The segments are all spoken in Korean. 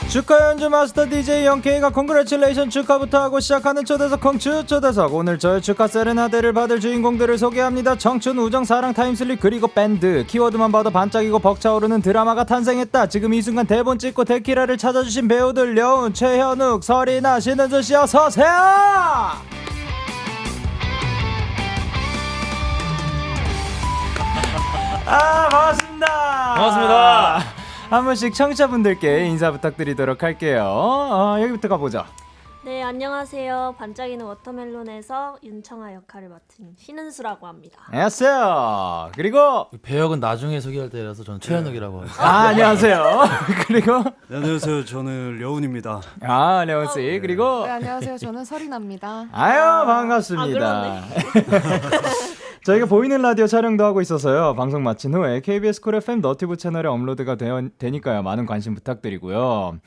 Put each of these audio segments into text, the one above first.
축하 연주 마스터 DJ 영케이가 컨그레츄레이션 축하부터 하고 시작하는 초대석 콩추 초대석. 오늘 저의 축하 세레나데를 받을 주인공들을 소개합니다. 청춘, 우정, 사랑, 타임슬립 그리고 밴드. 키워드만 봐도 반짝이고 벅차오르는 드라마가 탄생했다. 지금 이 순간 대본 찍고 데키라를 찾아주신 배우들 려운, 최현욱, 설이나, 신은주씨 어서오세요. 반갑습니다. 반갑습니다. 한 분씩 청취자분들께 인사 부탁드리도록 할게요. 여기부터 가보죠. 네, 안녕하세요. 반짝이는 워터멜론에서 윤청아 역할을 맡은 신은수라고 합니다. 안녕하세요. 그리고 배역은 나중에 소개할 때라서 저는 최현욱이라고 합니다. 안녕하세요. 그리고 네, 안녕하세요. 저는 려운입니다. 려운씨. 그리고 네, 안녕하세요. 저는 설이나입니다. 반갑습니다. 저희가 보이는 라디오 촬영도 하고 있어서요. 방송 마친 후에 KBS 쿨 FM 너튜브 채널에 업로드가 되니까요. 많은 관심 부탁드리고요.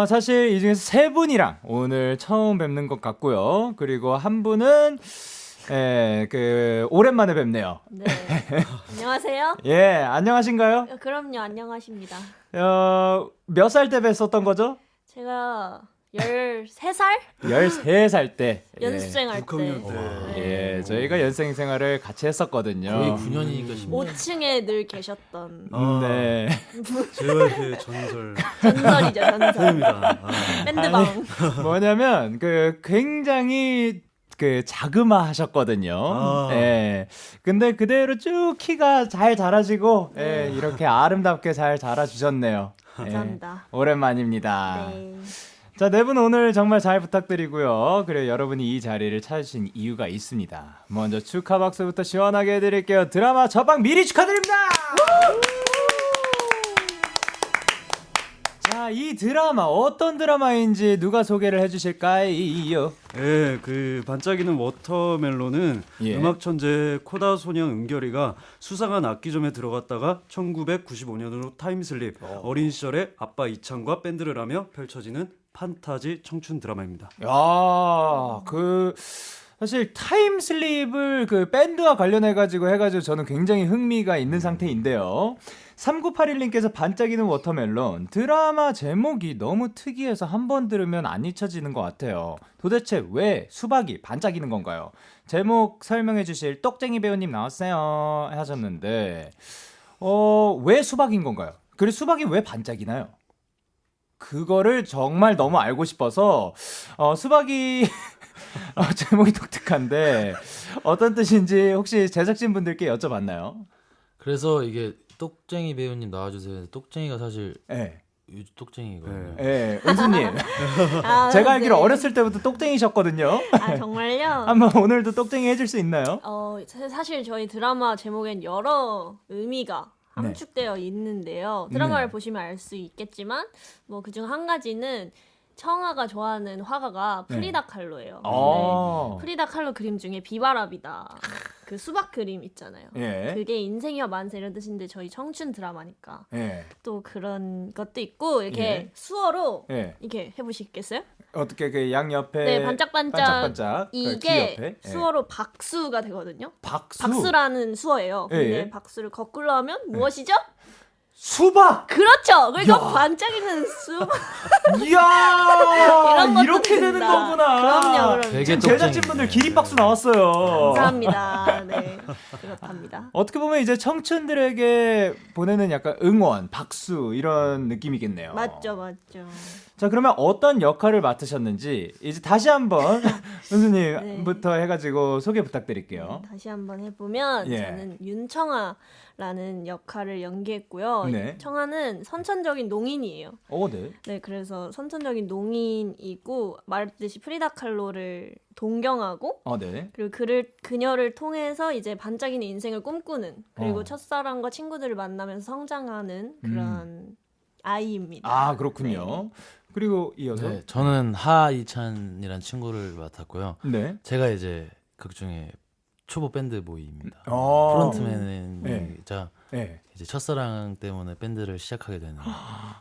사실 이 중에서 세 분이랑 오늘 처음 뵙는 것 같고요. 그리고 한 분은 오랜만에 뵙네요. 네. 안녕하세요. 예, 안녕하신가요? 그럼요, 안녕하십니다. 몇 살 때 뵀었던 거죠? 제가 13살? 13살 때. 연습생 할 때. 6학년 때. 예, 저희가 연생 생활을 같이 했었거든요. 거의 9년이니까 10년. 5층에 늘 계셨던 네. JYP의 전설. 전설이죠, 전설. 팬입니다. 밴드방. 뭐냐면 굉장히 자그마하셨거든요. 예. 근데 그대로 쭉 키가 잘 자라시고 이렇게 아름답게 잘 자라주셨네요. 감사합니다. 오랜만입니다. 네. 자, 네 분 오늘 정말 잘 부탁드리고요. 그리고 여러분이 이 자리를 찾으신 이유가 있습니다. 먼저 축하 박수부터 시원하게 해드릴게요. 드라마 첫방 미리 축하드립니다. 자, 이 드라마 어떤 드라마인지 누가 소개를 해주실까요? 예, 그 반짝이는 워터멜론은 예. 음악 천재 코다 소년 은결이가 수상한 악기점에 들어갔다가 1995년으로 타임슬립, 어린 시절에 아빠 이창과 밴드를 하며 펼쳐지는 판타지 청춘 드라마입니다. 야, 사실 타임슬립을 밴드와 관련해가지고 저는 굉장히 흥미가 있는 상태인데요. 3981님께서 반짝이는 워터멜론 드라마 제목이 너무 특이해서 한 번 들으면 안 잊혀지는 것 같아요. 도대체 왜 수박이 반짝이는 건가요? 제목 설명해 주실 똑쟁이 배우님 나왔어요 하셨는데 왜 수박인 건가요? 그리고 수박이 왜 반짝이나요? 그거를 정말 너무 알고 싶어서 수박이 제목이 독특한데 어떤 뜻인지 혹시 제작진분들께 여쭤봤나요? 그래서 이게 똑쟁이 배우님 나와주세요. 똑쟁이가 사실 네. 똑쟁이거든요. 네, 은수님. 제가 알기로 네. 어렸을 때부터 똑쟁이셨거든요. 정말요? 한번 오늘도 똑쟁이 해줄 수 있나요? 사실 저희 드라마 제목엔 여러 의미가 함축되어 있는데요. 드라마를 보시면 알 수 있겠지만 뭐 그중 한 가지는 청아가 좋아하는 화가가 프리다 칼로예요. 네. 프리다 칼로 그림 중에 비바람이다. 그 수박 그림 있잖아요. 예. 그게 인생이와 만세 이런 뜻인데 저희 청춘 드라마니까 예. 또 그런 것도 있고 이렇게 예. 수어로 예. 이렇게 해보시겠어요? 어떻게 양옆에 네, 반짝반짝. 이게 옆에? 수어로 박수가 되거든요. 박수? 박수라는 수어예요. 근데 예. 박수를 거꾸로 하면 무엇이죠? 수박! 그렇죠. 그러니까 반짝이는 수박. 이야! 이런 것도 이렇게 되는 된다. 거구나. 그럼요. 되게 지금 똑쟁이. 제작진분들 기립박수 나왔어요. 감사합니다. 네, 그렇답니다. 어떻게 보면 이제 청춘들에게 보내는 약간 응원, 박수 이런 느낌이겠네요. 맞죠, 맞죠. 자, 그러면 어떤 역할을 맡으셨는지 이제 다시 한번 은수님부터 해가지고 소개 부탁드릴게요. 다시 한번 해보면 예. 저는 윤청아라는 역할을 연기했고요. 네. 청아는 선천적인 농인이에요. 네. 네, 그래서 선천적인 농인이고 말했듯이 프리다 칼로를 동경하고 네. 그리고 그녀를 통해서 이제 반짝이는 인생을 꿈꾸는 그리고 첫사랑과 친구들을 만나면서 성장하는 그런 아이입니다. 그렇군요. 그리고 이어서 네, 저는 하이찬이라는 친구를 맡았고요. 네. 제가 이제 극 중에 초보 밴드 보이입니다. 프론트맨이자 네. 이제 첫사랑 때문에 밴드를 시작하게 되는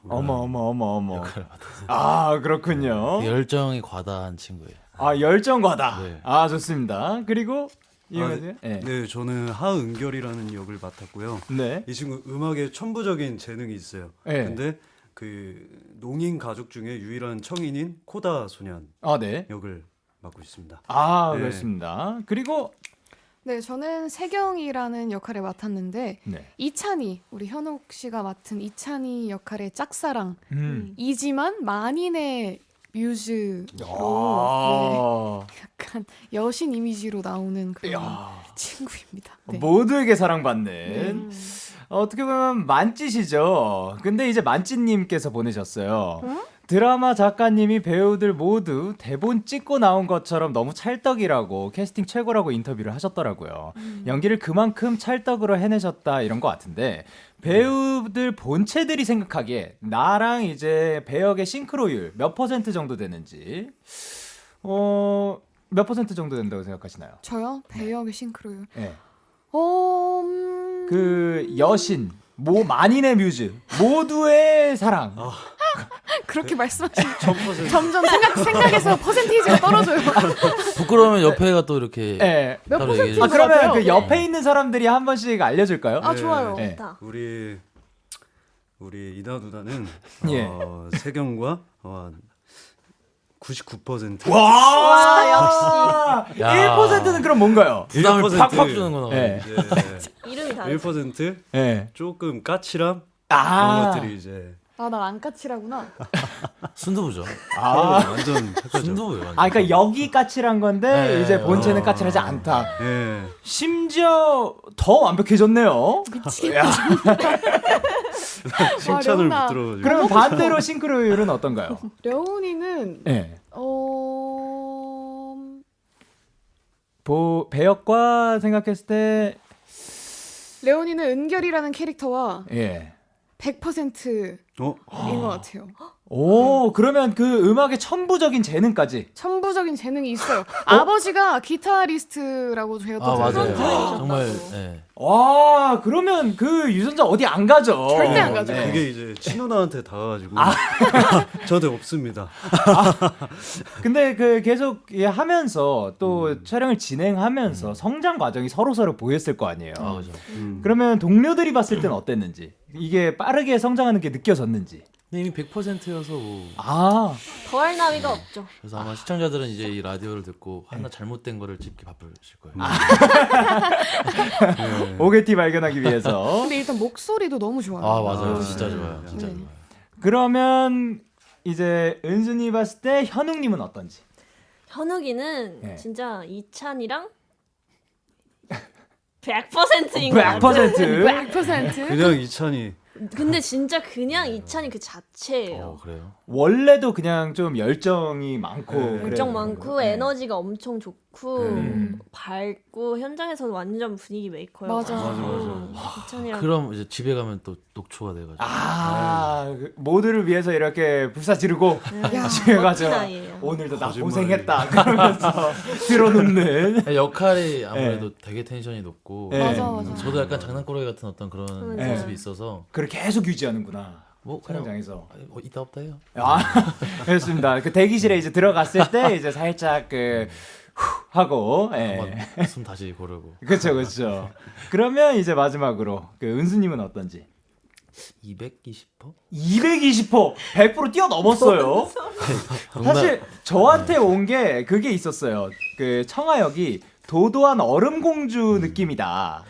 어머. 역할을 맡았어요. 그렇군요. 되게 열정이 과다한 친구예요. 열정과다. 네. 좋습니다. 그리고 이어가세요. 네, 저는 하은결이라는 역을 맡았고요. 네. 이 친구 음악에 천부적인 재능이 있어요. 네. 근데 그 농인 가족 중에 유일한 청인인 코다 소년 아, 네. 역을 맡고 있습니다. 아, 네. 그렇습니다. 그리고 네, 저는 세경이라는 역할을 맡았는데 네. 이찬이 우리 현욱 씨가 맡은 이찬이 역할의 짝사랑 이지만 만인의 뮤즈로 네, 아. 약간 여신 이미지로 나오는 그런 야. 친구입니다. 네. 모두에게 사랑받는 어떻게 보면 만찢이죠. 근데 이제 만찢님께서 보내셨어요. 드라마 작가님이 배우들 모두 대본 찍고 나온 것처럼 너무 찰떡이라고 캐스팅 최고라고 인터뷰를 하셨더라고요. 연기를 그만큼 찰떡으로 해내셨다 이런 것 같은데 배우들 본체들이 생각하기에 나랑 이제 배역의 싱크로율 몇 % 정도 되는지 몇 % 정도 된다고 생각하시나요? 저요? 배역의 싱크로율. 네. 그 여신, 만인의 뮤즈, 모두의 사랑. 그렇게 말씀하시면 1000% 점점 생각에서 퍼센테이지가 떨어져요. 부끄러우면 옆에가 또 이렇게 네. 몇 따로 퍼센트? 얘기해 아, 그러면 같아요. 그 옆에 있는 사람들이 한 번씩 알려줄까요? 아, 좋아요. 네. 좋다. 우리 이나 누나는 예. 세경과 99% 와, 역시. 야. 1%는 그럼 뭔가요? 부담을 1% 팍팍 주는구나. 네. 이름이 다르죠. 1% 네. 조금 까칠함 아. 그런 것들이 이제 아, 난 안 까칠하구나. 순두부죠. 완전 착하죠. 순두부예요. 완전. 아, 그러니까 여기 까칠한 건데 네. 이제 본체는 까칠하지 않다. 예. 심지어 더 완벽해졌네요. 미치겠다. 칭찬을 레오나. 못 들어가지고. 그러면 반대로 싱크로율은 어떤가요? 려운이는 네. 어... 배역과 생각했을 때 레온이는 은결이라는 캐릭터와 예. 100%인 것 같아요. 오, 그러면 그 음악의 천부적인 재능까지. 천부적인 재능이 있어요. 아버지가 기타리스트라고 제가 또 아 맞아요. 들었는데 정말 네. 와, 그러면 그 유전자 어디 안 가죠? 절대 안 가죠. 네. 그게 이제 친누나한테 닿아가지고 저도 없습니다. 근데 그 계속 하면서 또 촬영을 진행하면서 성장 과정이 서로 보였을 거 아니에요. 아 그죠. 그러면 동료들이 봤을 때는 어땠는지, 이게 빠르게 성장하는 게 느껴졌는지. 근데 이미 100%여서 뭐. 아, 더할 나위가 없죠. 그래서 아마 시청자들은 이제 이 라디오를 듣고 하나 잘못된 거를 찍기 바쁘실 거예요. 오게티 발견하기 위해서. 근데 일단 목소리도 너무 좋아요. 아 맞아요. 아, 진짜 네. 좋아요. 진짜 네. 좋아요. 그러면 이제 은순이 봤을 때 현웅님은 어떤지. 현욱이는 네. 진짜 이찬이랑 100%인 것 같아요. 100%. 100%? 그냥 이찬이 근데 진짜 그냥 이찬이 그 자체예요. 그래요. 원래도 그냥 좀 열정이 많고. 네. 열정 그래요. 많고 네. 에너지가 엄청 좋고 밝고 현장에서 완전 분위기 메이커예요. 맞아. 이찬이랑 그럼 이제 집에 가면 또 녹초가 돼가지고. 그 모두를 위해서 이렇게 불사 지르고 집에 가서 멋진 아이예요. 오늘도 나 거짓말이에요. 고생했다 그러면서 들어눕는. 역할이 아무래도 되게 텐션이 높고. 네. 맞아, 맞아. 저도 약간 장난꾸러기 같은 어떤 그런 네. 모습이 있어서 그걸 계속 유지하는구나. 뭐 그냥 촬영장에서. 있다 없다 해요. 아, 그렇습니다. 그 대기실에 이제 들어갔을 때 이제 살짝 후 하고. 예. 한번 숨 다시 고르고. 그렇죠. 그러면 이제 마지막으로 그 은수님은 어떤지. 220%? 220% 100% 뛰어넘었어요. 사실 저한테 온 게 그게 있었어요. 그 청아역이 도도한 얼음공주 느낌이다.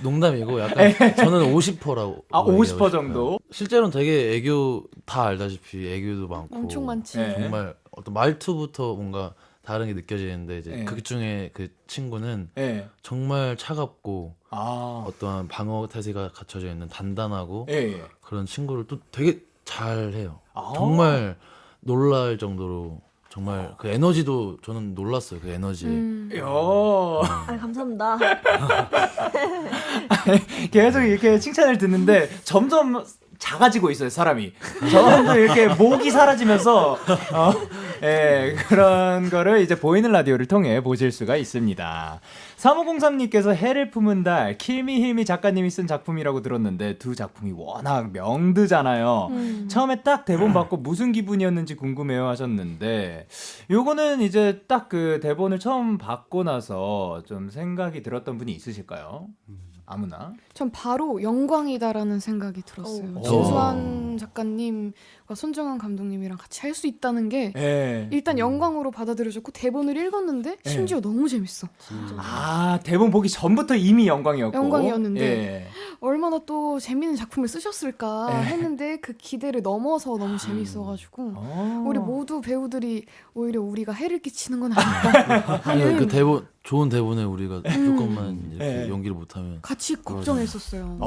농담이고 약간 저는 50%라고. 아, 50% 정도? 실제로는 되게 애교 다 알다시피 애교도 많고 엄청 많지. 네. 정말 어떤 말투부터 뭔가 다른 게 느껴지는데 이제 네. 그 중에 그 친구는 예. 정말 차갑고 아. 어떠한 방어 태세가 갖춰져 있는 단단하고 예. 그런 친구를 또 되게 잘해요. 아. 정말 놀랄 정도로 정말 그 에너지도 저는 놀랐어요. 그 에너지에. 야. 아, 감사합니다. 계속 이렇게 칭찬을 듣는데 점점 작아지고 있어요, 사람이. 점점 이렇게 목이 사라지면서 그런 거를 이제 보이는 라디오를 통해 보실 수가 있습니다. 3503님께서 해를 품은 달, 킬미 힐미 작가님이 쓴 작품이라고 들었는데 두 작품이 워낙 명드잖아요. 처음에 딱 대본 받고 무슨 기분이었는지 궁금해요 하셨는데 요거는 이제 딱 그 대본을 처음 받고 나서 좀 생각이 들었던 분이 있으실까요? 아무나. 전 바로 영광이다라는 생각이 들었어요. 오. 진수환 작가님과 손정은 감독님이랑 같이 할 수 있다는 게 예. 일단 영광으로 받아들여졌고 대본을 읽었는데 심지어 너무 재밌어. 아, 대본 보기 전부터 이미 영광이었고. 영광이었는데. 예. 얼마나 또 재밌는 작품을 쓰셨을까 예. 했는데 그 기대를 넘어서 너무 재밌어가지고 우리 모두 배우들이 오히려 우리가 해를 끼치는 건 아닐까 아니, 하는 그 대본 좋은 대본에 우리가 조금만 이렇게 예. 연기를 못하면 같이 걱정했었어요.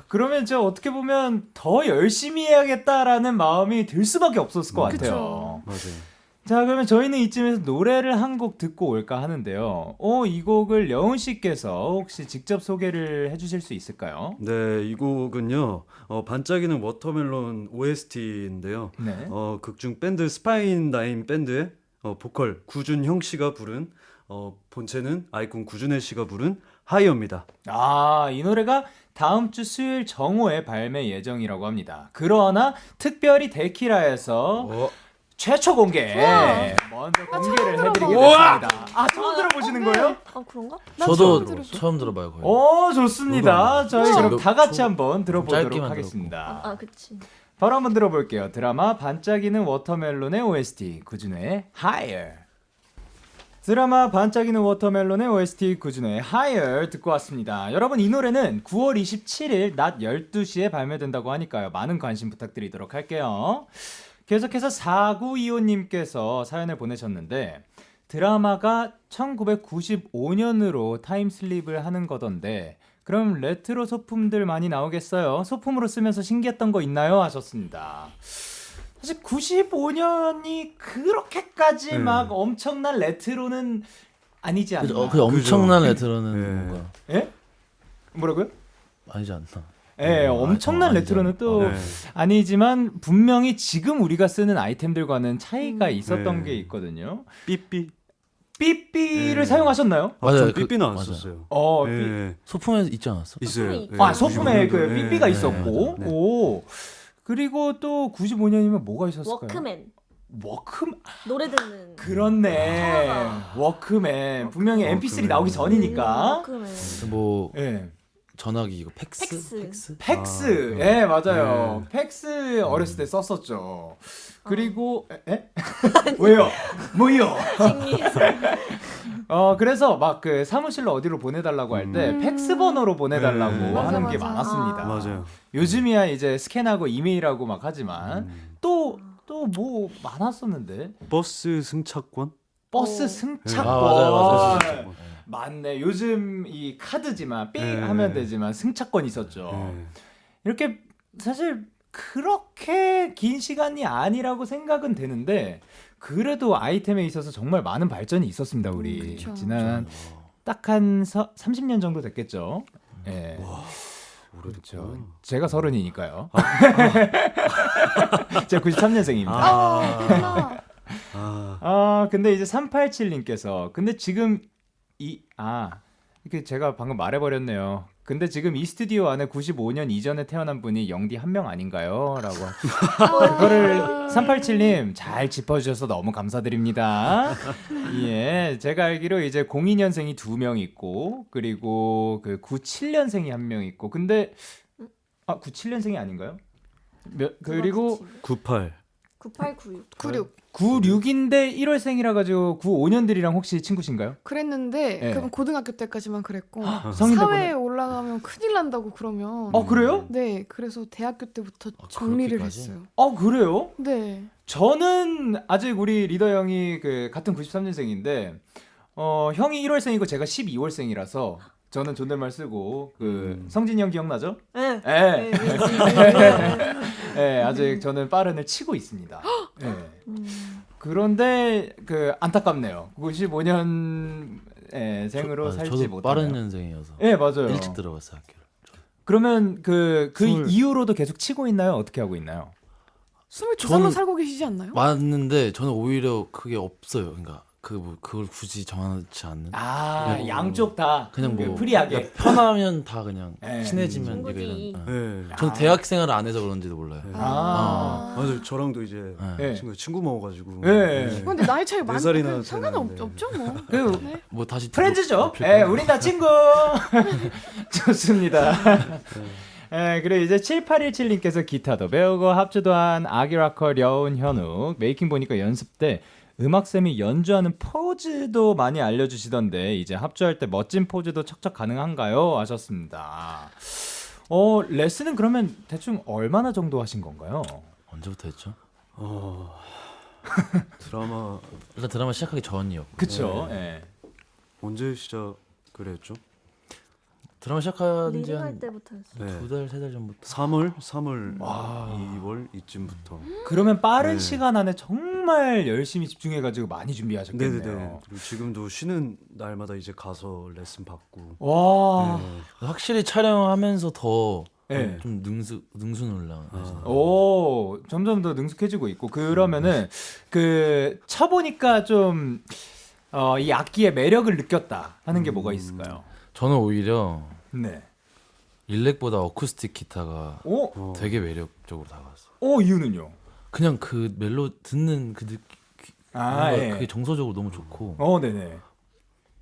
그러면 저 어떻게 보면 더 열심히 해야겠다라는 마음이 들 수밖에 없었을 것 같아요. 맞아요. 자, 그러면 저희는 이쯤에서 노래를 한 곡 듣고 올까 하는데요. 이 곡을 여운 씨께서 혹시 직접 소개를 해주실 수 있을까요? 네, 이 곡은요. 반짝이는 워터멜론 OST인데요. 네. 극중 밴드 스파인 나인 밴드의 보컬 구준형 씨가 부른 본체는 아이콘 구준혜 씨가 부른 하이어입니다. 아, 이 노래가 다음 주 수요일 정오에 발매 예정이라고 합니다. 그러나 특별히 데키라에서 최초 공개 먼저 공개를 해드리겠습니다. 아, 처음 들어보시는 거예요? 아 그런가? 난 저도 처음 들었어. 처음 들어봐요 거의. 오, 좋습니다. 저희 진짜 그럼 다 같이 좀 한번 들어보도록 짧게만 하겠습니다. 아 그치. 바로 한번 들어볼게요. 드라마 반짝이는 워터멜론의 OST 구준호의 Higher. 드라마 반짝이는 워터멜론의 OST 구준호의 Higher 듣고 왔습니다. 여러분, 이 노래는 9월 27일 낮 12시에 발매된다고 하니까요. 많은 관심 부탁드리도록 할게요. 계속해서 4925님께서 사연을 보내셨는데, 드라마가 1995년으로 타임슬립을 하는 거던데 그럼 레트로 소품들 많이 나오겠어요? 소품으로 쓰면서 신기했던 거 있나요? 하셨습니다. 사실 95년이 그렇게까지 막 엄청난 레트로는 아니지 않나. 그 엄청난 그죠. 레트로는 네. 뭔가 예? 뭐라고요? 아니지 않나. 예, 엄청난 아니지 레트로는 않나. 또 네. 아니지만 분명히 지금 우리가 쓰는 아이템들과는 차이가 있었던 네. 게 있거든요. 삐삐. 삐삐를 네. 사용하셨나요? 맞아요. 전 그- 삐삐 맞아요. 나왔었어요. 삐- 네. 소품에 있지 않았어? 있어요. 소품이 네. 아, 소품에 그 95년도에. 삐삐가 네. 있었고, 네. 오, 그리고 또 95년이면 뭐가 있었을까요? 워크맨 워크맨. 노래 듣는. 그렇네. 워크맨. 분명히 MP3 워크맨. 나오기 전이니까. 워크맨. 뭐 예. 전화기 이거 팩스? 팩스. 팩스. 아, 예, 맞아요. 네. 팩스 어렸을 때 썼었죠. 그리고 왜요? 뭐요? 신기해서. 그래서 막 그 사무실로 어디로 보내달라고 할 때 팩스 번호로 보내달라고 네. 하는 맞아, 게 맞아. 많았습니다. 맞아요. 요즘이야 이제 스캔하고 이메일하고 막 하지만 또 뭐 많았었는데 버스 승차권? 버스 오. 승차권. 아, 맞아요. 승차권. 맞네. 요즘 이 카드지만 삥 네. 하면 되지만 승차권 있었죠. 네. 이렇게 사실 그렇게 긴 시간이 아니라고 생각은 되는데 그래도 아이템에 있어서 정말 많은 발전이 있었습니다. 우리 그쵸. 지난 딱 한 30년 정도 됐겠죠. 예. 오래됐죠. 제가 30이니까요. 제가 93년생입니다. 아, 그렇구나. 근데 이제 387님께서 근데 지금 이렇게 제가 방금 말해버렸네요. 근데 지금 이 스튜디오 안에 95년 이전에 태어난 분이 영디 한 명 아닌가요? 라고. 그거를 387님 잘 짚어주셔서 너무 감사드립니다. 예, 제가 알기로 이제 02년생이 2명 있고, 그리고 그 97년생이 1명 있고, 근데, 97년생이 아닌가요? 그리고 98. 9896. 96. 96인데 1월생이라 가지고 95년들이랑 혹시 친구신가요? 그랬는데 네. 그건 고등학교 때까지만 그랬고 성인 사회에 올라가면 큰일 난다고 그러면 그래요? 네, 그래서 대학교 때부터 정리를 그렇게까지? 했어요. 그래요? 네. 저는 아직 우리 리더 형이 그 같은 93년생인데 형이 1월생이고 제가 12월생이라서 저는 존댓말 쓰고 성진이 형 기억나죠? 네. 예. 예, 아직 저는 빠른을 치고 있습니다. 예. 그런데 안타깝네요. 95년 생으로 살지 저도 못하네요. 빠른 년생이어서 예, 맞아요. 일찍 들어갔어요 학교를. 그러면 그 스물- 이후로도 계속 치고 있나요? 어떻게 하고 있나요? 22살로 저는 살고 계시지 않나요? 맞는데 저는 오히려 그게 없어요. 그러니까 그걸 굳이 정하지 않는. 아 양쪽 다 그냥 뭐 프리하게. 편하면 다 그냥 네. 친해지면 친구지. 이런. 네. 전 대학 생활을 안 해서 그런지도 몰라요. 맞아요. 저랑도 이제 네. 친구 먹어가지고. 네. 근데 나이 차이 많이 살이나 나면 상관은 차이나는데. 없죠 뭐. 그 네. 뭐 다시 프렌즈죠. 예, 우린 다 친구. 좋습니다. 예, 그리고 이제 7817님께서 기타도 배우고 합주도 한 아기라커 려운 현욱. 메이킹 보니까 연습 때 음악쌤이 연주하는 포즈도 많이 알려주시던데 이제 합주할 때 멋진 포즈도 척척 가능한가요? 하셨습니다. 레슨은 그러면 대충 얼마나 정도 하신 건가요? 언제부터 했죠? 드라마 일단 드라마 시작하기 전이요. 그쵸. 예. 언제 시작을 했죠? 드라마 시작한 지 리딩할 한 때부터였어. 네. 2달 3달 전부터. 3월, 2월 이쯤부터. 그러면 빠른 네. 시간 안에 정말 열심히 집중해가지고 많이 준비하셨겠네요. 네네네. 그리고 지금도 쉬는 날마다 이제 가서 레슨 받고. 와. 네. 확실히 촬영하면서 더 네. 좀 능수는 올라. 오, 점점 더 능숙해지고 있고 그러면은 그 쳐보니까 좀 이 악기의 매력을 느꼈다 하는 게 뭐가 있을까요? 저는 오히려 네. 일렉보다 어쿠스틱 기타가 오, 되게 매력적으로 다가왔어요. 이유는요? 그냥 그 멜로 듣는 그 느낌, 아, 예. 그게 정서적으로 너무 좋고 네네.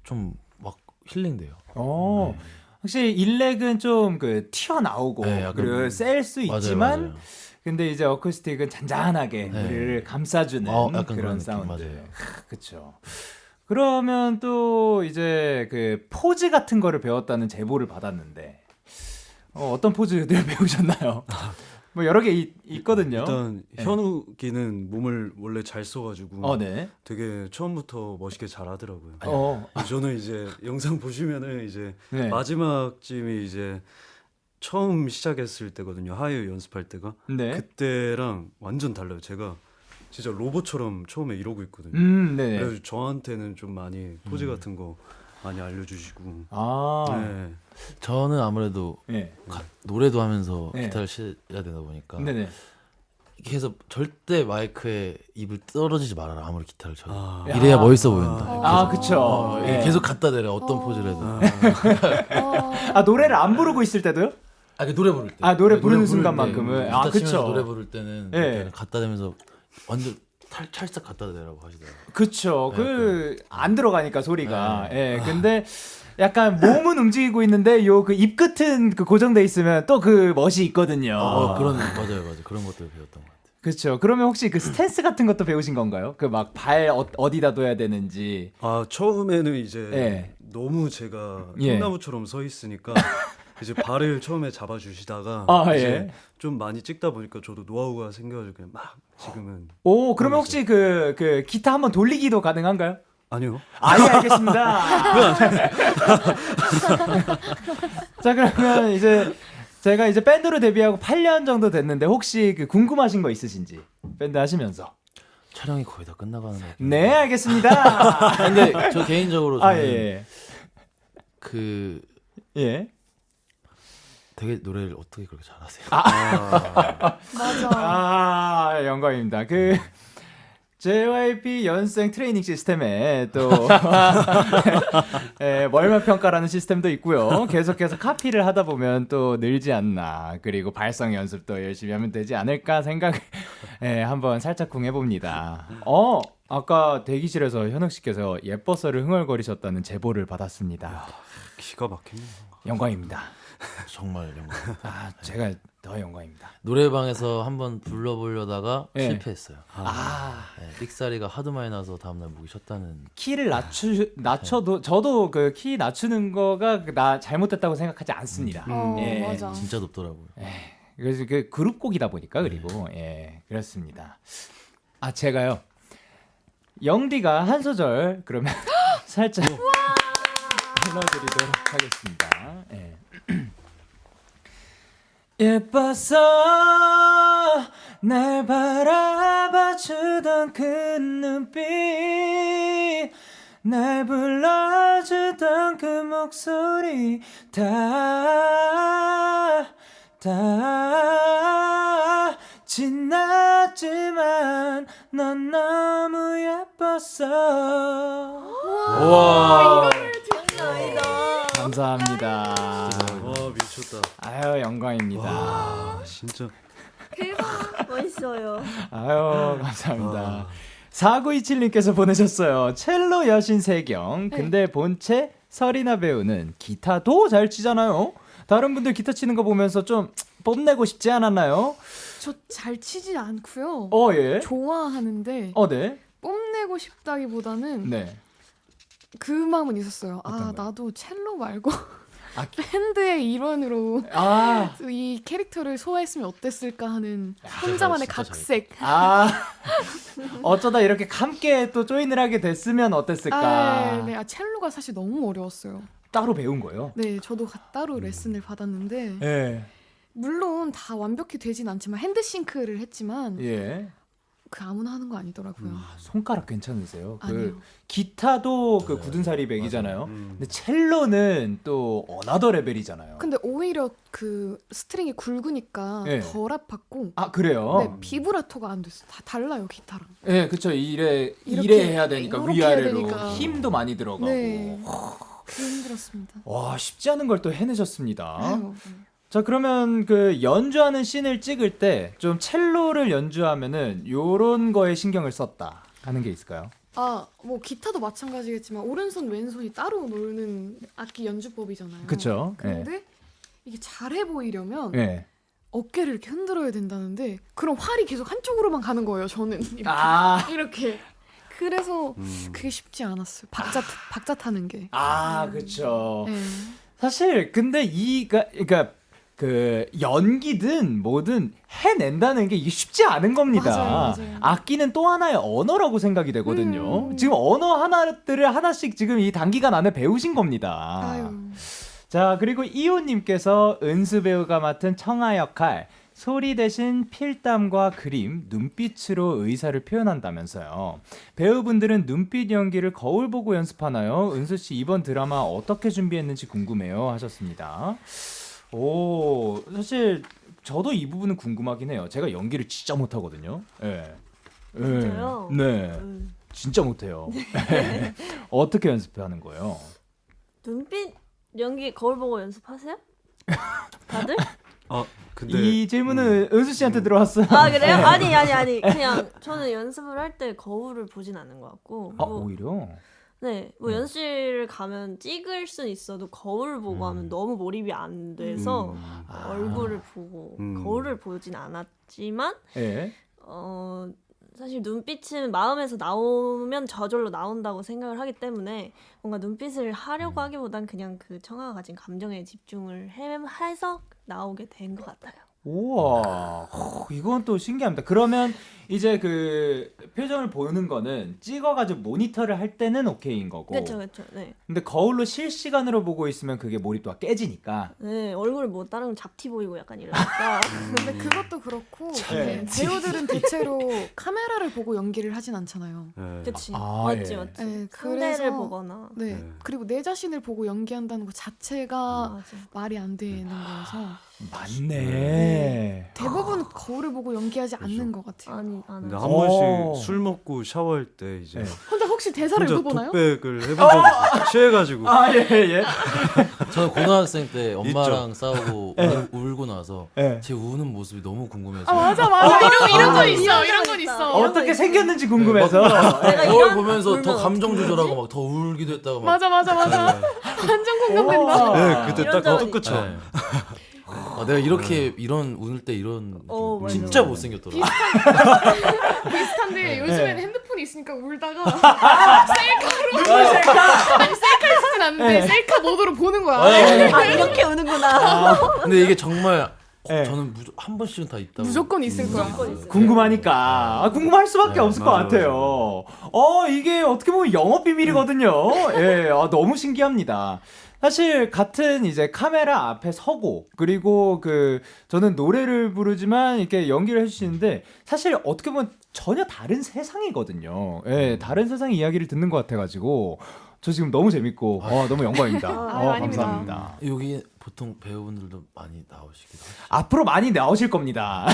좀 막 힐링돼요. 확실히 일렉은 좀 그 튀어나오고 네, 약간 그리고 셀 수 있지만 맞아요. 근데 이제 어쿠스틱은 잔잔하게 네. 우리를 감싸주는 약간 그런 그런 느낌, 사운드. 맞아요. 그렇죠. 그러면 또 이제 그 포즈 같은 거를 배웠다는 제보를 받았는데 어떤 포즈들 배우셨나요? 뭐 여러 개 있거든요. 일단 네. 현욱이는 몸을 원래 잘 써가지고 네. 되게 처음부터 멋있게 잘하더라고요. 저는 이제 영상 보시면은 이제 네. 마지막쯤이 이제 처음 시작했을 때거든요. 하이어 연습할 때가 네. 그때랑 완전 달라요. 제가 진짜 로봇처럼 처음에 이러고 있거든요. 네. 그래서 저한테는 좀 많이 포즈 같은 거 많이 알려주시고. 네. 저는 아무래도 네. 노래도 하면서 네. 기타를 쳐야 되다 보니까 네네. 계속 절대 마이크에 입을 떨어지지 말아라 아무리 기타를 쳐도 야. 이래야 멋있어 보인다. 그쵸. 예. 계속 갖다 대라 어떤 포즈를 해도. 노래를 안 부르고 있을 때도요? 그 노래 부를 때. 노래 부르는 부를 순간만큼은. 때, 기타 치면서 그쵸. 노래 부를 때는 예. 그때는 갖다 대면서 완전 찰싹 갖다 대라고 하시더라고요. 그쵸. 안 들어가니까 소리가. 예. 근데 약간 몸은 움직이고 있는데 요 그 입 끝은 그 고정돼 있으면 또 그 멋이 있거든요. 맞아요. 그런 것들 배웠던 것 같아요. 그렇죠. 그러면 혹시 그 스탠스 같은 것도 배우신 건가요? 그 막 발 어디다 둬야 되는지. 처음에는 이제 예. 너무 제가 예. 통나무처럼 서 있으니까 이제 발을 처음에 잡아주시다가 이제 예. 좀 많이 찍다 보니까 저도 노하우가 생겨가지고 그냥 막 지금은. 그러면 혹시 그 기타 한번 돌리기도 가능한가요? 아니요. 알겠습니다. 자, 그러면 이제 제가 이제 밴드로 데뷔하고 8년 정도 됐는데 혹시 그 궁금하신 거 있으신지 밴드 하시면서. 촬영이 거의 다 끝나가는 것 같아요. 네, 알겠습니다. 근데 저 개인적으로 저는 예. 그 예. 되게 노래를 어떻게 그렇게 잘하세요? 맞아. 영광입니다. JYP 연생 트레이닝 시스템에 또 월말 평가라는 시스템도 있고요. 계속해서 카피를 하다 보면 또 늘지 않나. 그리고 발성 연습도 열심히 하면 되지 않을까 생각 한번 살짝 궁해봅니다. 아까 대기실에서 현욱 씨께서 예뻐서를 흥얼거리셨다는 제보를 받았습니다. 기가 막히네요. 영광입니다. 정말 영광. 제가 더 영광입니다. 노래방에서 한번 불러보려다가 예. 실패했어요. 네, 삑사리가 하도 많이 나서 다음날 목이 쉬었다는. 키를 낮춰도 저도 그 키 낮추는 거가 나 잘못됐다고 생각하지 않습니다. 예. 맞아. 진짜 높더라고요. 그래서 그 그룹곡이다 보니까 그리고 그렇습니다. 제가요 영디가 한 소절 그러면 살짝 불러드리도록 하겠습니다. 예뻐서 날 바라봐주던 그 눈빛 날 불러주던 그 목소리 다 지났지만 넌 너무 예뻤어. 와. 감사합니다. 와 미쳤다. 아유 영광입니다. 와 진짜. 멋있어요. 아유 감사합니다. 4927님께서 보내셨어요. 첼로 여신 세경. 근데 본체 서리나 배우는 기타도 잘 치잖아요. 다른 분들 기타 치는 거 보면서 좀 뽐내고 싶지 않았나요? 저 잘 치지 않고요. 예. 좋아하는데 네. 뽐내고 싶다기보다는 네. 그 마음은 있었어요. 어떤 거요? 나도 첼로 말고 아, 밴드의 일원으로 아, 이 캐릭터를 소화했으면 어땠을까 하는 진짜 혼자만의 진짜 각색. 어쩌다 이렇게 함께 또 조인을 하게 됐으면 어땠을까? 네. 첼로가 사실 너무 어려웠어요. 따로 배운 거예요? 네, 저도 따로 레슨을 받았는데 예. 물론 다 완벽히 되진 않지만 핸드싱크를 했지만 예. 그 아무나 하는 거 아니더라고요. 손가락 괜찮으세요? 아니요. 기타도 그 굳은살이 맥이잖아요. 음. 근데 첼로는 또 어나더 레벨이잖아요. 근데 오히려 그 스트링이 굵으니까 네. 덜 아팠고 아 그래요? 네, 비브라토가 안 됐어. 다 달라요, 기타랑. 예, 그쵸. 이래 이렇게, 해야 되니까 이렇게 위아래로 해야 되니까. 힘도 많이 들어가고. 네. 그게 힘들었습니다. 와 쉽지 않은 걸 또 해내셨습니다. 아유, 자 그러면 그 연주하는 씬을 찍을 때 좀 첼로를 연주하면은 요런 거에 신경을 썼다 하는 게 있을까요? 뭐 기타도 마찬가지겠지만 오른손 왼손이 따로 노는 악기 연주법이잖아요. 그쵸? 근데 이게 잘해 보이려면 예. 어깨를 이렇게 흔들어야 된다는데 그럼 활이 계속 한쪽으로만 가는 거예요. 저는 이렇게. 이렇게. 그래서 그게 쉽지 않았어요. 박자 타는 게. 그쵸. 네. 사실 근데 그러니까 그 연기든 뭐든 해낸다는 게 이게 쉽지 않은 겁니다. 맞아요. 악기는 또 하나의 언어라고 생각이 되거든요. 지금 언어 하나들을 하나씩 지금 이 단기간 안에 배우신 겁니다. 아유. 자 그리고 이호님께서 은수 배우가 맡은 청아 역할 소리 대신 필담과 그림, 눈빛으로 의사를 표현한다면서요. 배우분들은 눈빛 연기를 거울 보고 연습하나요? 은수 씨 이번 드라마 어떻게 준비했는지 궁금해요 하셨습니다. 오, 사실 저도 이 부분은 궁금하긴 해요. 제가 연기를 진짜 못하거든요. 예. 진짜요? 네, 진짜 못해요. 어떻게 연습하는 거예요? 눈빛 연기 거울 보고 연습하세요? 다들? 근데 이 질문은 은수 씨한테 들어왔어요. 아 그래요? 아니 그냥 저는 연습을 할 때 거울을 보진 않는 것 같고 오히려? 네, 뭐 연습실 가면 찍을 순 있어도 거울 보고 하면 너무 몰입이 안 돼서 얼굴을 보고 거울을 보진 않았지만 예. 사실 눈빛은 마음에서 나오면 저절로 나온다고 생각을 하기 때문에 뭔가 눈빛을 하려고 하기보단 그냥 그 청아가 가진 감정에 집중을 해서 나오게 된 것 같아요. 우와, 이건 또 신기합니다. 그러면 이제 그 표정을 보는 거는 찍어가지고 모니터를 할 때는 오케이인 거고. 그렇죠. 네. 근데 거울로 실시간으로 보고 있으면 그게 몰입도가 깨지니까. 네, 얼굴 뭐 다른 잡티 보이고 약간 이러니까. 근데 그것도 그렇고 네. 배우들은 대체로 카메라를 보고 연기를 하진 않잖아요. 그치. 예. 맞지. 네, 상대를 보거나. 네. 그리고 내 자신을 보고 연기한다는 것 자체가 맞아. 말이 안 되는 거여서 맞네. 대부분 거울을 보고 연기하지 않는 것 같아요. 안 근데 하죠. 한 번씩 술 먹고 샤워할 때 이제 네. 혼자 혹시 대사를 혼자 읽어보나요? 독백을 해본 적이 있어요. 취해가지고. 예. 저는 고등학생 때 엄마랑 싸우고 울고 나서 예. 제 우는 모습이 너무 궁금해서 맞아. 이런 건 있어. 이런 건 있어. 어떻게 생겼는지 궁금해서. 내가 거울 이런 보면서 더 울면 감정 어떡하지? 조절하고 막 더 울기도 했다고 막 맞아. 완전 공감된다. 네, 그때 이런 딱 적은 뚝그쳐. 네. 내가 이렇게 이런 운을 때 이런 느낌. 맞아, 진짜 맞아. 못생겼더라고. 비슷한데 요즘에는 핸드폰이 있으니까 울다가 셀카. 셀카 있진 않는데 셀카 모드로 보는 거야. 아 이렇게 우는구나. 근데 이게 정말 네. 저는 한 번씩은 다 있다고. 무조건 있을 거야. 무조건 있어요. 궁금하니까 궁금할 수밖에 네, 없을 것 맞아, 같아요. 이게 어떻게 보면 영업 비밀이거든요. 예, 너무 신기합니다. 사실 같은 이제 카메라 앞에 서고 그리고 저는 노래를 부르지만 이렇게 연기를 해주시는데 사실 어떻게 보면 전혀 다른 세상이거든요. 예, 다른 세상의 이야기를 듣는 것 같아가지고 저 지금 너무 재밌고 너무 영광입니다. 아닙니다. 감사합니다. 여기 보통 배우분들도 많이 나오시기도 하시죠. 앞으로 많이 나오실 겁니다.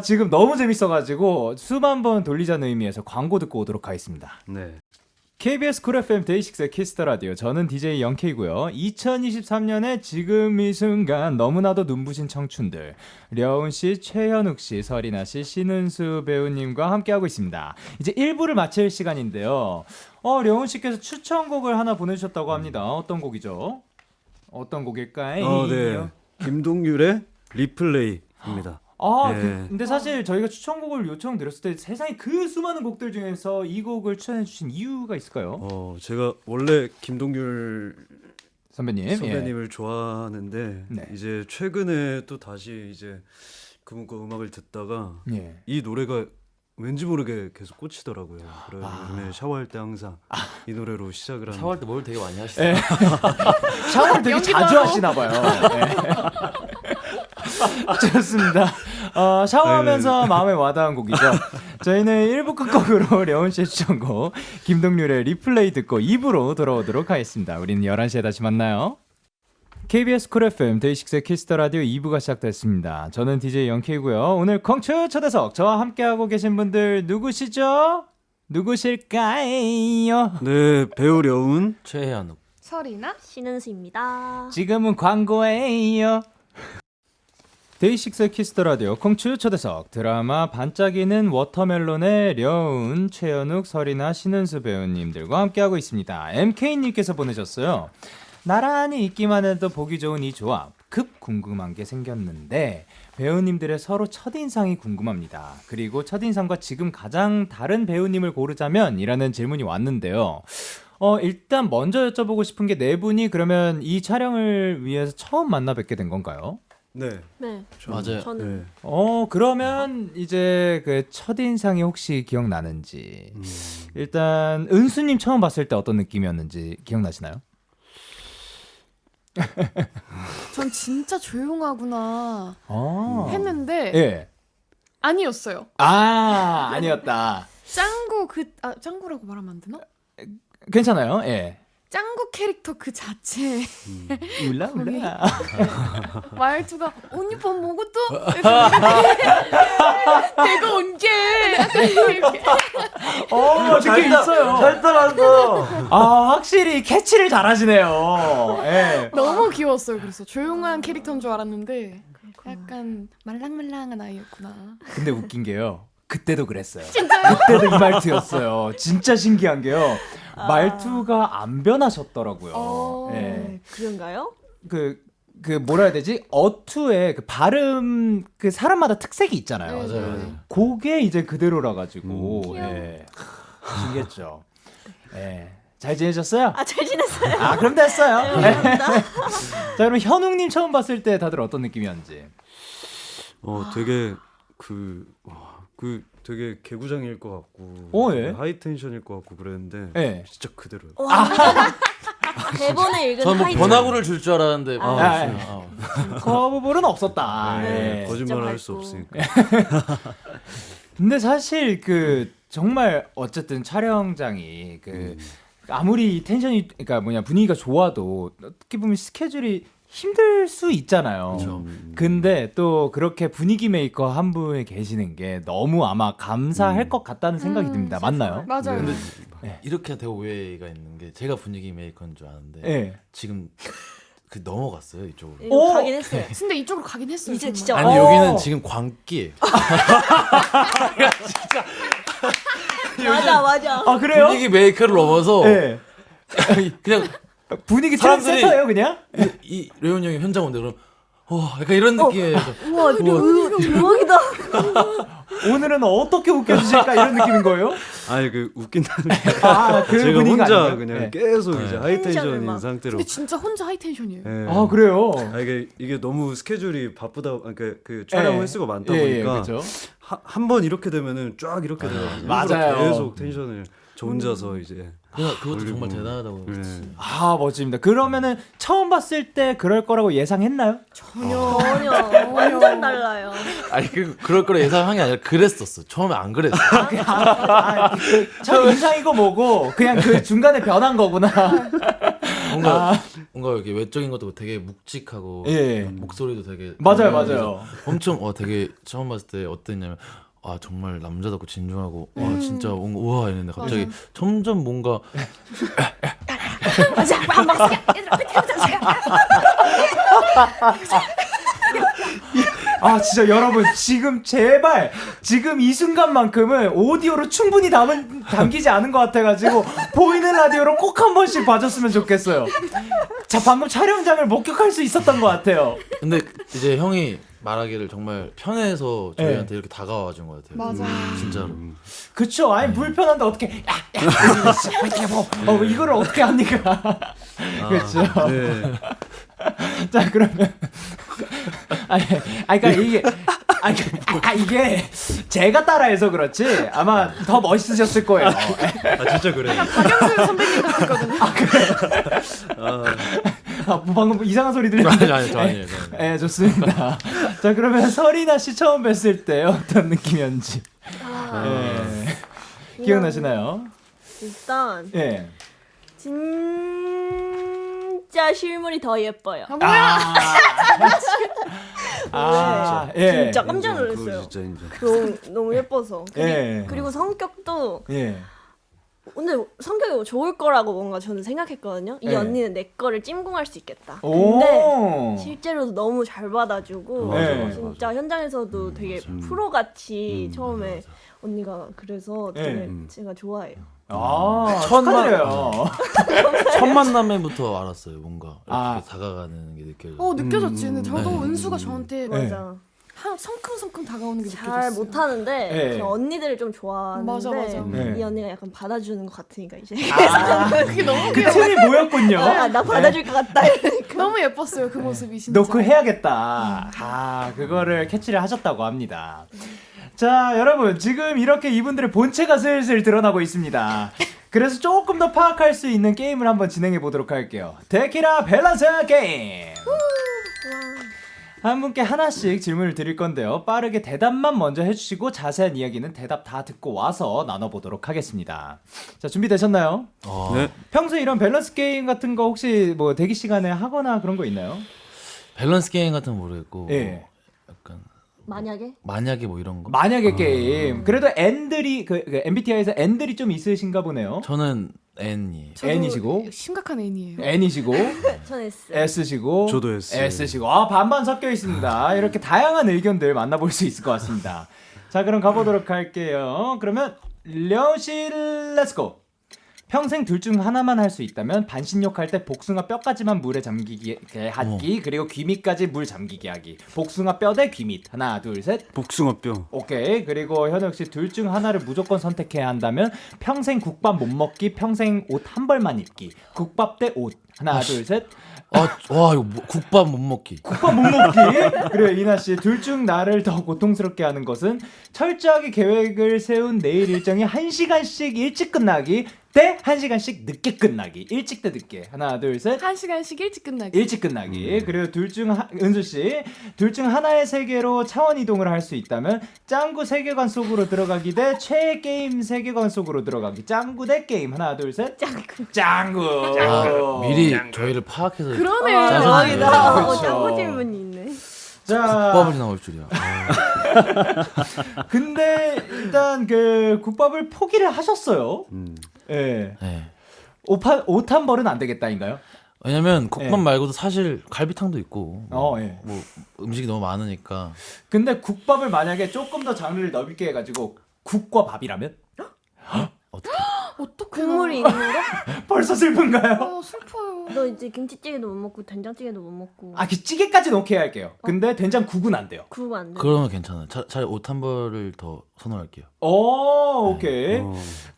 지금 너무 재밌어가지고 수만 번 돌리자는 의미에서 광고 듣고 오도록 하겠습니다. 네. KBS 쿨 FM 데이식스의 키스터 라디오. 저는 DJ 영케이고요. 2023년에 지금 이 순간 너무나도 눈부신 청춘들 려운 씨, 최현욱 씨, 설이나 씨, 신은수 배우님과 함께하고 있습니다. 이제 1부를 마칠 시간인데요. 려운 씨께서 추천곡을 하나 보내주셨다고 합니다. 어떤 곡이죠? 어떤 곡일까요? 네. 김동률의 리플레이입니다. 네. 근데 사실 저희가 추천곡을 요청드렸을 때 세상에 그 수많은 곡들 중에서 이 곡을 추천해주신 이유가 있을까요? 제가 원래 김동률 선배님을 좋아하는데 네. 이제 최근에 또 다시 이제 그분 거 음악을 듣다가 이 노래가 왠지 모르게 계속 꽂히더라고요. 그래서 요즘에 샤워할 때 항상 이 노래로 시작을 하는. 샤워할 때 뭘 되게 많이 하시죠? 샤워를 되게 자주 하시나 봐요. 좋습니다. 샤워하면서 마음에 와닿은 곡이죠. 저희는 1부 끝곡으로 려운 씨의 추천곡 김동률의 리플레이 듣고 2부로 돌아오도록 하겠습니다. 우리는 11시에 다시 만나요. KBS 쿨 FM 데이식스의 키스터 라디오 2부가 시작됐습니다. 저는 DJ 영케이고요. 오늘 콩추 초대석 저와 함께하고 계신 분들 누구시죠? 누구실까요? 네, 배우 려운, 최현욱, 설이나 신은수입니다. 지금은 광고예요. 데이식스의 키스터 라디오 콩추 초대석 드라마 반짝이는 워터멜론의 려운, 최현욱, 설이나, 신은수 배우님들과 함께하고 있습니다. MK님께서 보내셨어요. 나란히 있기만 해도 보기 좋은 이 조합 급 궁금한 게 생겼는데 배우님들의 서로 첫인상이 궁금합니다. 그리고 첫인상과 지금 가장 다른 배우님을 고르자면 이라는 질문이 왔는데요. 일단 먼저 여쭤보고 싶은 게 네 분이 그러면 이 촬영을 위해서 처음 만나 뵙게 된 건가요? 네, 네. 맞아요. 저는 네. 그러면 이제 그 첫인상이 혹시 기억나는지. 일단 은수님 처음 봤을 때 어떤 느낌이었는지 기억나시나요? 전 진짜 조용하구나 했는데 예. 아니었어요. 아니었다. 짱구라고 말하면 안 되나? 괜찮아요. 예. 짱구 캐릭터 그 자체 울라. 말투가 언니 밥 먹었어? 내가 언제? 이렇게. 느낌 있어요. 잘 따라한다. 확실히 캐치를 잘하시네요. 예. 너무 귀여웠어요. 그래서 조용한 캐릭터인 줄 알았는데 약간 말랑말랑한 아이였구나. 근데 웃긴 게요. 그때도 그랬어요. 진짜요? 그때도 이 말투였어요. 진짜 신기한 게요. 말투가 안 변하셨더라고요. 예. 그런가요? 그 뭐라 해야 되지? 어투의 그 발음 그 사람마다 특색이 있잖아요. 네, 맞아요. 그게 이제 그대로라 가지고 예. 신기했죠. 예. 잘 지내셨어요? 잘 지냈어요. 그럼 됐어요. 네, 감사합니다. 자, 그럼 현웅님 처음 봤을 때 다들 어떤 느낌이었는지. 되게 되게 개구장일 것 같고, 예. 하이텐션일 것 같고 그랬는데 예. 진짜 그대로요. 대본을 읽은 저는 뭐 하이틴. 번화구를 줄 줄 알았는데 그 부분은 없었다. 네, 예. 거짓말 할 수 밝고. 없으니까. 근데 사실 정말 어쨌든 촬영장이 아무리 텐션이 그러니까 분위기가 좋아도 어떻게 보면 스케줄이 힘들 수 있잖아요. 그렇죠. 근데 또 그렇게 분위기 메이커 한 분이 계시는 게 너무 아마 감사할 것 같다는 생각이 듭니다. 맞나요? 맞아요. 근데 네. 이렇게 되게 오해가 있는 게 제가 분위기 메이커인 줄 아는데 네. 지금 넘어갔어요 이쪽으로. 이거 가긴 했어요. 근데 이쪽으로 가긴 했어요. 이제 정말. 진짜 아니 여기는 지금 광기예요. 맞아. 그래요? 분위기 메이커를 넘어서 네. 그냥 분위기 사람들이- 트렌드세터예요, 그냥? 이 레온 형이 현장 온대 그럼 약간 이런 느낌이에요. 우와, 대박이다. 오늘은 어떻게 웃겨주실까 이런 느낌인 거예요? 아니 웃긴다는 게 그 제가 분위기가 혼자 아닌가요? 그냥 네. 계속 이제 텐션을 하이텐션인 막. 상태로. 근데 진짜 혼자 하이텐션이에요. 예. 그래요? 이게 너무 스케줄이 바쁘다, 그 촬영 예. 횟수가 많다 예, 보니까 그렇죠. 한 번 이렇게 되면은 쫙 이렇게 돼요. 맞아요. 계속 텐션을 저 혼자서 이제 그것도 정말 올리고. 대단하다고. 네. 아, 멋집니다. 그러면은 처음 봤을 때 그럴 거라고 예상했나요? 전혀 완전 달라요. 아니 그럴 거라 예상한 게 아니라 그랬었어. 처음에 안 그랬어. 첫 인상이고 뭐고 그냥 그 중간에 변한 거구나. 뭔가 이렇게 외적인 것도 되게 묵직하고 예. 목소리도 되게 맞아요, 그래서 맞아요. 엄청 되게 처음 봤을 때 어땠냐면 정말 남자답고 진중하고 진짜 뭔가 우와 이랬는데 갑자기 점점 뭔가 맞아, 막 얘들아, 아, 진짜 여러분 지금 제발 지금 이 순간만큼은 오디오로 충분히 담기지 않은 것 같아가지고 보이는 라디오로 꼭 한 번씩 봐줬으면 좋겠어요. 자, 방금 촬영장을 목격할 수 있었던 것 같아요. 근데 이제 형이 말하기를 정말 편해서 저희한테 이렇게 다가와준 것 같아요. 맞아. 진짜로. 그쵸? 아니 불편한데 어떻게 이거를 어떻게 합니까? 그렇죠. 네. 자, 그러면 그러니까 이게 제가 따라해서 그렇지 아마 더 멋있으셨을 거예요. 진짜 그래요. 박영수 선배님 같았거든요. 방금 이상한 소리 들렸는데. 저 아니에요. 네, 좋습니다. 자, 그러면 설이나 씨 처음 뵀을 때 어떤 느낌이었는지 기억나시나요? 일단 예. 진짜 실물이 더 예뻐요. 예. 진짜 깜짝 그거 놀랐어요. 진짜 인정. 너무 예뻐서. 예. 그리고 성격도 예. 근데 성격이 좋을 거라고 뭔가 저는 생각했거든요. 이 네. 언니는 내 거를 찜공할 수 있겠다. 근데 오. 실제로도 너무 잘 받아주고 네. 진짜 현장에서도 되게 프로같이 처음에 언니가 그래서 되게 네. 제가 좋아해요. 아, 첫 축하드려요. 첫 만남에부터 알았어요. 뭔가 이렇게 아. 다가가는 게 느껴져. 느껴졌지. 근데 저도 네. 은수가 저한테 맞아. 성큼성큼 다가오는 게 잘 느껴졌어요. 못하는데 네. 그냥 언니들을 좀 좋아하는데 맞아. 네. 이 언니가 약간 받아주는 것 같으니까 이제 그게 너무 그 틈이 보였군요. 나 받아줄 것 같다 이러니까. 너무 예뻤어요. 그 모습이 진짜. 놓고 해야겠다. 그거를 캐치를 하셨다고 합니다. 자, 여러분 지금 이렇게 이분들의 본체가 슬슬 드러나고 있습니다. 그래서 조금 더 파악할 수 있는 게임을 한번 진행해 보도록 할게요. 데키라 밸런스 게임. 한 분께 하나씩 질문을 드릴 건데요. 빠르게 대답만 먼저 해주시고 자세한 이야기는 대답 다 듣고 와서 나눠보도록 하겠습니다. 자, 준비되셨나요? 네. 평소에 이런 밸런스 게임 같은 거 혹시 뭐 대기 시간에 하거나 그런 거 있나요? 밸런스 게임 같은 건 모르겠고 예. 약간 만약에 뭐 이런 거. 만약에 게임. 그래도 N들이 그 MBTI에서 N들이 좀 있으신가 보네요. 저는 N이에요. 저도 N이시고 심각한 N이에요. N이시고 전 S. S시고 저도 S. S시고 반반 섞여 있습니다. 이렇게 다양한 의견들 만나볼 수 있을 것 같습니다. 자, 그럼 가보도록 할게요. 그러면 려시 렛츠고. 평생 둘 중 하나만 할 수 있다면 반신욕 할 때 복숭아 뼈까지만 물에 잠기게 하기 그리고 귀밑까지 물 잠기게 하기. 복숭아 뼈 대 귀밑. 하나 둘 셋. 복숭아 뼈. 오케이. 그리고 현욱 씨 둘 중 하나를 무조건 선택해야 한다면 평생 국밥 못 먹기, 평생 옷 한 벌만 입기. 국밥 대 옷. 하나 둘 셋. 와 이거 국밥 못 먹기. 국밥 못 먹기. 그리고 이나 씨 둘 중 나를 더 고통스럽게 하는 것은 철저하게 계획을 세운 내일 일정이 1시간씩 일찍 끝나기 대 1시간씩 늦게 끝나기. 일찍 대 늦게. 하나 둘 셋. 1시간씩 일찍 끝나기. 일찍 끝나기. 그리고 은수 씨 둘 중 하나의 세계로 차원 이동을 할 수 있다면 짱구 세계관 속으로 들어가기 대 최애 게임 세계관 속으로 들어가기. 짱구 대 게임. 하나 둘 셋. 짱구. 미리 저희를 파악해서 그러네요. 대박이다. 그렇죠. 짱구 질문이 있네. 자, 국밥을 나올 줄이야. 근데 일단 그 국밥을 포기를 하셨어요. 예. 네. 옷 한 벌은 안 되겠다인가요? 왜냐면 국밥 네. 말고도 사실 갈비탕도 있고 예. 뭐 음식이 너무 많으니까. 근데 국밥을 만약에 조금 더 장르를 넓게 해가지고 국과 밥이라면 어떻게? 어떡해. 국물이 있는 거? 벌써 슬픈가요? 슬퍼요. 너 이제 김치찌개도 못 먹고 된장찌개도 못 먹고. 그 찌개까지는 오케이 할게요. 근데 된장국은 안 돼요. 그러면 안 돼. 그러면 괜찮아요. 차라리 옷 한 벌을 더 선호할게요. 오케이.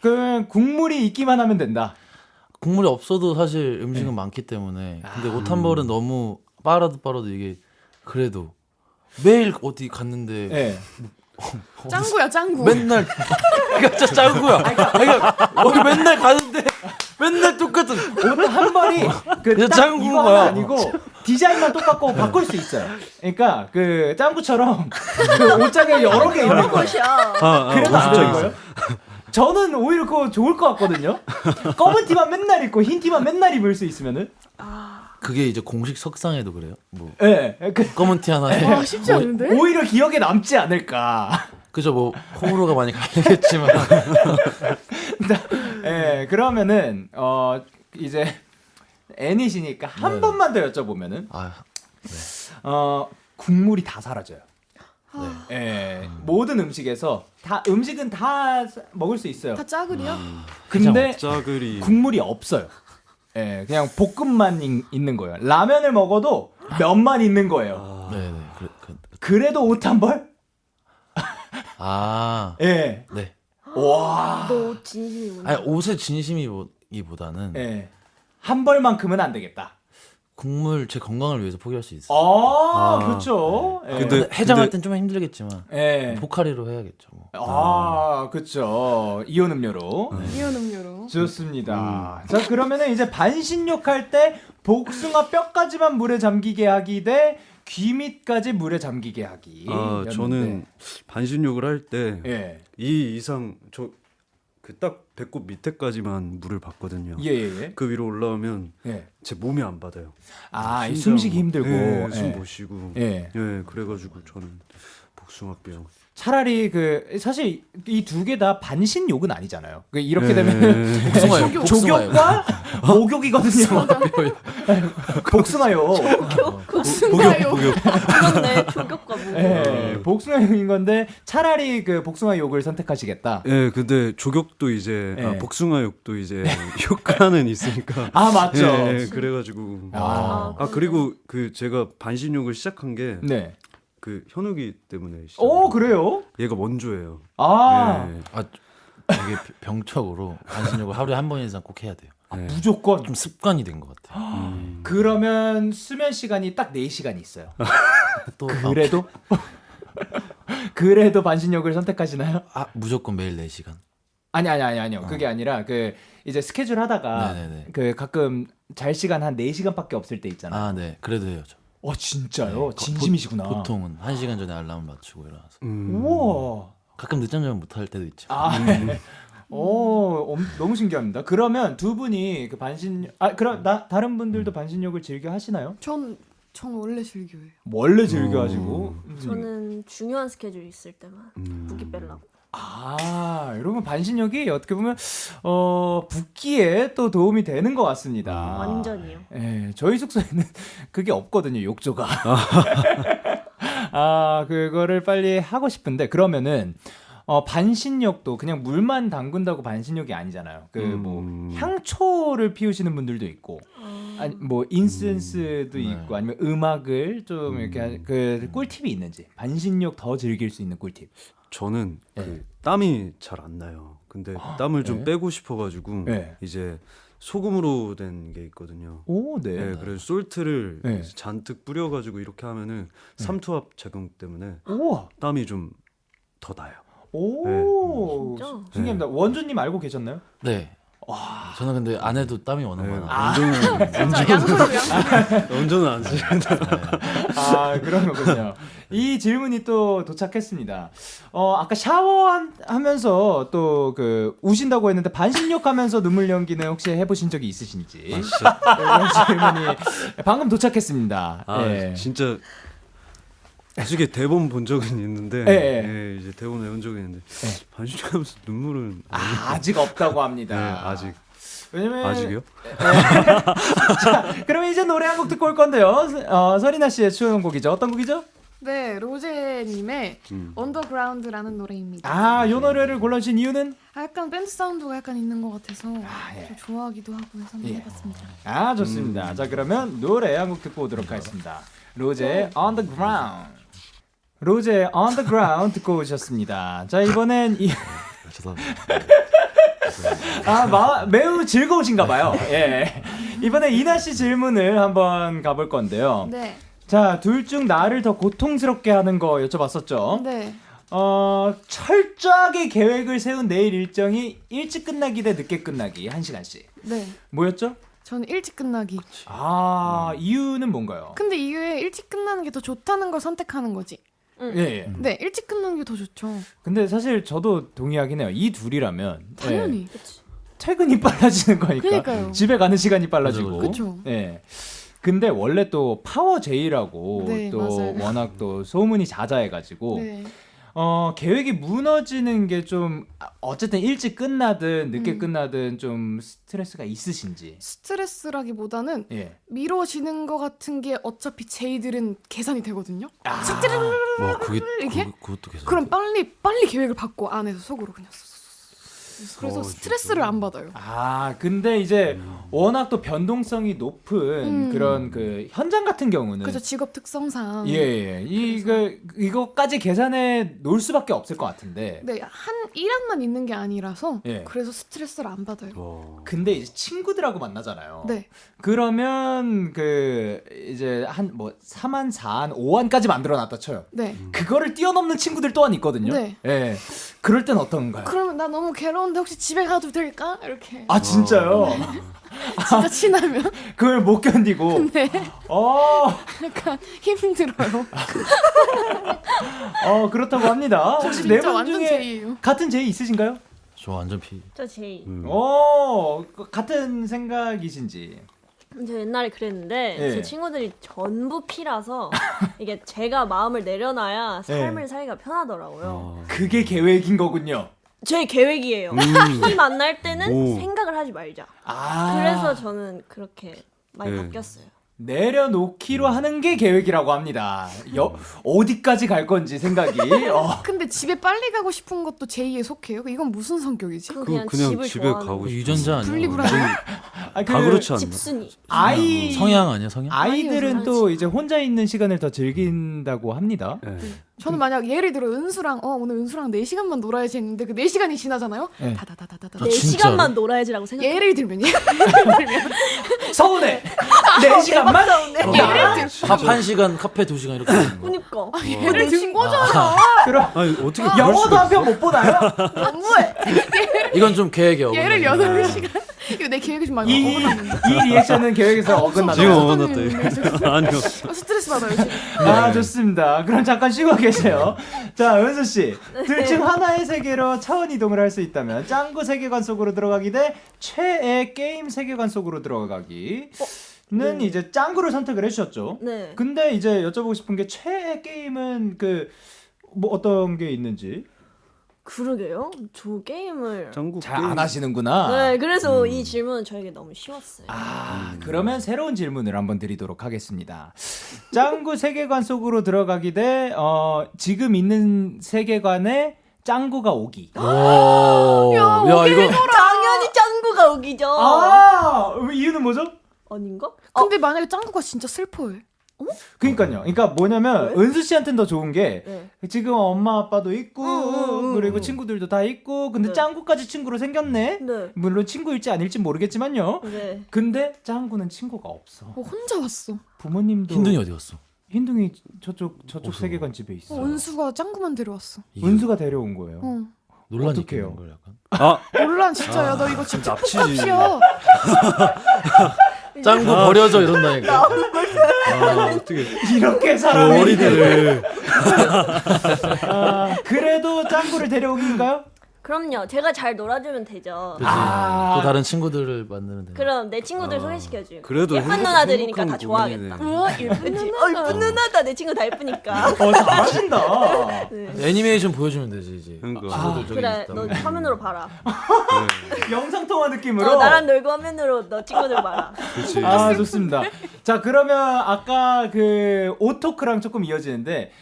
그 국물이 있기만 하면 된다. 국물이 없어도 사실 음식은 많기 때문에. 근데 옷 한 벌은 너무 빨아도 이게 그래도 매일 어디 갔는데 예. 짱구야 짱구. 맨날 그러니까 진짜 짱구야. 그러니까 맨날 가는데 맨날 똑같은 옷 한 벌이 그냥 그딱 짱구인 이거 거야. 하나 아니고 디자인만 똑같고 바꿀 수 있어요. 그러니까 그 짱구처럼 그 옷장에 여러 개 있는 거예요. 것이야. 그래도 안 되는 옷장이 거예요? 저는 오히려 그거 좋을 것 같거든요. 검은 티만 맨날 입고 흰 티만 맨날 입을 수 있으면은. 그게 이제 공식 석상에도 그래요. 뭐 예. 그 검은 티 하나에 와 쉽지 않은데? 오히려 기억에 남지 않을까. 그죠 뭐 호불호가 많이 갈리겠지만 예. 그러면은 이제 애니시니까 한 네. 번만 더 여쭤보면은 아 국물이 다 사라져요. 네. 예. 모든 음식에서 다 음식은 다 먹을 수 있어요. 다 짜글이야? 근데 짜글이 국물이 없어요. 예, 그냥 볶음만 있는 거예요. 라면을 먹어도 면만 있는 거예요. 네네 그래도 옷 한 벌? 아 예. 네. 와. 너 진심이구나. 아니 옷에 진심이기보다는 예. 한 벌만큼은 안 되겠다. 국물 제 건강을 위해서 포기할 수 있어요. 그렇죠. 예. 근데- 해장할 땐 좀 힘들겠지만 예. 포카리로 해야겠죠. 뭐. 그렇죠. 이온 음료로. 이온 음료로. 좋습니다. 자, 그러면은 이제 반신욕 할 때 복숭아 뼈까지만 물에 잠기게 하기 대 귀밑까지 물에 잠기게 하기. 저는 반신욕을 할 때 이 예. 이상 저 그 딱 배꼽 밑에까지만 물을 받거든요. 예, 예, 예. 그 위로 올라오면 예. 제 몸이 안 받아요. 아, 심장- 숨쉬기 힘들고. 예, 예. 숨 못 쉬고. 예. 예, 그래가지고 저는 복숭아뼈. 차라리 사실 이 두 개 다 반신욕은 아니잖아요. 이렇게 예. 되면 복숭아요. 조격과 목욕이거든요. 복숭아요. 복숭아요. 그렇네. 조격과 뭐. 예, 복숭아욕인 건데 차라리 그 복숭아욕을 선택하시겠다. 예, 근데 조격도 이제 예. 복숭아욕도 이제 효과는 있으니까. 아, 맞죠. 예, 그래가지고. 아. 그리고 그 제가 반신욕을 시작한 게 그 네. 현욱이 때문에. 오, 그래요? 얘가 원조예요. 아, 예. 아 이게 병적으로 반신욕을 하루에 한 번 이상 꼭 해야 돼요. 예. 무조건. 좀 습관이 된 것 같아요. 그러면 수면 시간이 딱 4시간 있어요. 또 그래도 그래도 반신욕을 선택하시나요? 무조건 매일 4시간. 아니요. 그게 아니라 그 이제 스케줄 하다가 네네네. 그 가끔 잘 시간 한 4시간밖에 없을 때 있잖아요. 아, 네. 그래도 해요. 저. 진짜요? 네, 진심이시구나. 보통은 1시간 전에 알람을 맞추고 일어나서. 우와. 가끔 늦잠 자면 못 할 때도 있죠. 너무 신기합니다. 그러면 두 분이 그 그럼 다른 분들도 반신욕을 즐겨 하시나요? 전 원래 즐겨요. 원래 즐겨 하시고. 저는 중요한 스케줄 있을 때만 붓기 빼려고. 여러분 반신욕이 어떻게 보면 붓기에 또 도움이 되는 것 같습니다. 완전히요. 예, 저희 숙소에는 그게 없거든요, 욕조가. 그거를 빨리 하고 싶은데 그러면은 반신욕도 그냥 물만 담근다고 반신욕이 아니잖아요. 뭐 향초를 피우시는 분들도 있고, 아니 뭐 인센스도 있고, 아니면 음악을 좀 이렇게 그 꿀팁이 있는지 반신욕 더 즐길 수 있는 꿀팁. 저는 그 땀이 잘 안 나요. 근데 땀을 좀 빼고 싶어가지고 이제 소금으로 된 게 있거든요. 오, 네. 네, 그래서 솔트를 네. 잔뜩 뿌려가지고 이렇게 하면은 삼투압 작용 때문에 우와. 땀이 좀 더 나요. 오, 진짜? 신기합니다. 원주님 알고 계셨나요? 네. 저는 근데 안 해도 땀이 워낙 많아. 운전은 안 쓰는데. 그런 거군요. 이 질문이 또 도착했습니다. 아까 샤워하면서 또 그 우신다고 했는데 반신욕 하면서 눈물 연기는 혹시 해보신 적이 있으신지. 이런 질문이 방금 도착했습니다. 예. 진짜 솔직히 대본 본 적은 있는데 예. 이제 대본 외운 적이 있는데 반신욕하면서 눈물은 아직 없다고 합니다. 네, 아직. 왜냐면 아직이요? 자, 그러면 이제 노래 한 곡 듣고 올 건데요. 서리나 씨의 추천 곡이죠. 어떤 곡이죠? 네, 로제님의 언더그라운드라는 노래입니다. 이 노래를 골라주신 이유는? 약간 밴드 사운드가 약간 있는 것 같아서 예. 좀 좋아하기도 하고 해서 한번 해봤습니다. 좋습니다. 자, 그러면 노래 한 곡 듣고 오도록 하겠습니다. 로제 On The Ground. 로제 On The Ground 듣고 오셨습니다. 자, 이번엔 죄송합니다. 매우 즐거우신가 봐요. 예. 이번에 이나 씨 질문을 한번 가볼 건데요. 네. 자, 둘 중 나를 더 고통스럽게 하는 거 여쭤봤었죠. 네. 철저하게 계획을 세운 내일 일정이 일찍 끝나기 대 늦게 끝나기 1시간씩. 네. 뭐였죠? 저는 일찍 끝나기. 이유는 뭔가요? 근데 이게 일찍 끝나는 게 더 좋다는 걸 선택하는 거지. 예. 네, 일찍 끝나는 게 더 좋죠. 근데 사실 저도 동의하긴 해요. 이 둘이라면 당연히. 퇴근이 빨라지는 거니까. 그러니까요. 집에 가는 시간이 빨라지고. 그쵸. 예. 근데 원래 또 파워 J라고 네, 또 맞아요. 워낙 또 소문이 자자해가지고 네. 계획이 무너지는 게 좀 어쨌든 일찍 끝나든 늦게 끝나든 좀 스트레스가 있으신지. 스트레스라기보다는 예. 미뤄지는 것 같은 게 어차피 제이들은 계산이 되거든요. 와 그게 이렇게? 그것도 계속. 그럼 빨리 계획을 받고 안에서 속으로 그냥 그래서 스트레스를 안 받아요. 근데 이제 워낙 또 변동성이 높은 그런 그 현장 같은 경우는 그래서 직업 특성상 예. 이거까지 계산해 놓을 수밖에 없을 것 같은데. 네, 한 일학만 있는 게 아니라서 예. 그래서 스트레스를 안 받아요. 근데 이제 친구들하고 만나잖아요. 네. 그러면 그 이제 한 뭐 3안, 4안, 5안까지 만들어 놨다 쳐요. 네. 그거를 뛰어넘는 친구들 또한 있거든요. 네. 예. 그럴 땐 어떤가요? 그러면 나 너무 괴로운데 혹시 집에 가도 될까? 이렇게. 진짜요? 진짜 친하면 그걸 못 견디고. 네. 약간 힘들어요. 그렇다고 합니다. 혹시 네 진짜 분 완전 중에 제이예요. 같은 제이 있으신가요? 저 완전 피. 저 제이. 같은 생각이신지. 저 옛날에 그랬는데 예. 제 친구들이 전부 P라서 이게 제가 마음을 내려놔야 삶을 살기가 편하더라고요. 그게 계획인 거군요. 제 계획이에요. P 만날 때는 오. 생각을 하지 말자. 아. 그래서 저는 그렇게 많이 네. 바뀌었어요. 내려놓기로 하는 게 계획이라고 합니다. 어디까지 갈 건지 생각이. 근데 집에 빨리 가고 싶은 것도 제이에 속해요? 이건 무슨 성격이지? 그거 그냥 그냥 집을 집에 좋아하는 가고 싶어. 유전자 아니야? 분리불안. 아, 다 그렇지 않나? 집순이. 아이 성향 아니야 성향? 아이들은 아니요, 또 이제 혼자 있는 시간을 더 즐긴다고 합니다. 네. 저는 만약 예를 들어 은수랑 오늘 은수랑 4시간만 놀아야지 했는데 그 4시간이 지나잖아요? 네. 다다다다다다. 아, 내 진짜로? 시간만 놀아야지라고 생각해. 예를 들면요. 서운해. 4시간만? 예를 들 밥 1시간, 카페 2시간 이렇게 되는 거야. 그니까. 예를 든 거잖아. 그럼 아니 어떻게 영어도 한 편 못 보나요? 너무해. 이건 좀 계획이 어긋나. 예를 8시간. 이거 내 계획이 좀 많이 이 어긋났는데. 리액션은 계획에서 어긋나다. 지금 어긋났다, 어긋났다. 아니요. 스트레스 받아요 지금. 좋습니다. 그럼 잠깐 쉬고 계세요. 자, 은수 씨. 둘 중 하나의 세계로 차원 이동을 할 수 있다면 짱구 세계관 속으로 들어가기 대 최애 게임 세계관 속으로 들어가기. 는 이제 짱구를 선택을 해주셨죠. 네. 근데 이제 여쭤보고 싶은 게 최애 게임은 뭐 어떤 게 있는지 그러게요. 저 게임을. 짱구 잘 안 하시는구나. 네, 그래서 이 질문은 저에게 너무 쉬웠어요. 그러면 새로운 질문을 한번 드리도록 하겠습니다. 짱구 세계관 속으로 들어가기 대 지금 있는 세계관에 짱구가 오기. 오. 야 이거 당연히 짱구가 오기죠. 이유는 뭐죠? 아닌가? 근데 만약에 짱구가 진짜 슬퍼해. 그러니까요. 그러니까 뭐냐면 은수 씨한테는 더 좋은 게 네. 지금 엄마 아빠도 있고 그리고 친구들도 다 있고 근데 네. 짱구까지 친구로 생겼네. 네. 물론 친구일지 아닐지 모르겠지만요. 네. 근데 짱구는 친구가 없어. 혼자 왔어. 부모님도 흰둥이 어디 갔어? 흰둥이 저쪽 어디서? 세계관 집에 있어. 은수가 짱구만 데려왔어. 은수가 데려온 거예요. 논란이 어떡해요? 있겠는 걸 약간. 논란 진짜야. 너 이거 진짜 납치지. 폭값이야. 짱구 버려져 이런다니까. 어떻게 이렇게 사람이 어린애를 그래도 짱구를 데려오기인가요? 그럼요. 제가 잘 놀아주면 되죠. 그치. 또 다른 친구들을 만드는 데. 그럼 내 친구들 소개시켜줘. 그래도 예쁜 행복- 누나들이니까 다 행복한 좋아하겠다. 고민이네. 예쁜 누나다. 예쁜 누나다. 내 친구 다 예쁘니까. 잘하신다. 네. 애니메이션 보여주면 되지 이제. 그러니까. 친구들 저기 그래, 있다. 너 화면으로 봐라. 영상 통화 느낌으로. 나랑 놀고 화면으로 너 친구들 봐라. 그렇지. 좋습니다. 자, 그러면 아까 그 오토크랑 조금 이어지는데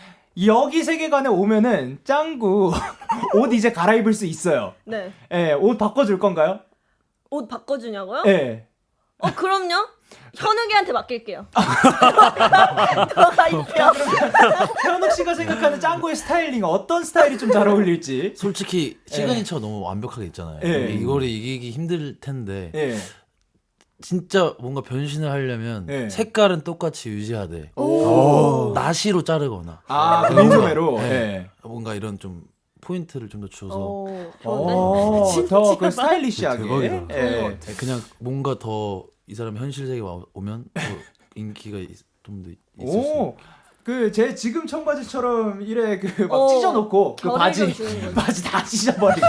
여기 세계관에 오면은 짱구 옷 이제 갈아입을 수 있어요. 네. 예, 옷 바꿔줄 건가요? 옷 바꿔주냐고요? 예. 그럼요. 현욱이한테 맡길게요. 너가 입혀. 현욱 씨가 생각하는 짱구의 스타일링 어떤 스타일이 좀 잘 어울릴지. 솔직히 시그니처 너무 완벽하게 있잖아요. 예. 이거를 이기기 힘들 텐데 예. 진짜 뭔가 변신을 하려면 네. 색깔은 똑같이 유지하되 오. 나시로 자르거나 아, 민소매로. 네. 네. 뭔가 이런 좀 포인트를 좀 더 줘서 좋은데? 더그 스타일리시하게. 대박이다. 예. 그냥 뭔가 더 이 사람 현실 세계 오면 더 인기가 좀 더 있을 수 있어요. 오, 그 제 지금 청바지처럼 이래 그 막 어, 찢어놓고 그 결의를 바지 주는 거지. 바지 다 찢어버리고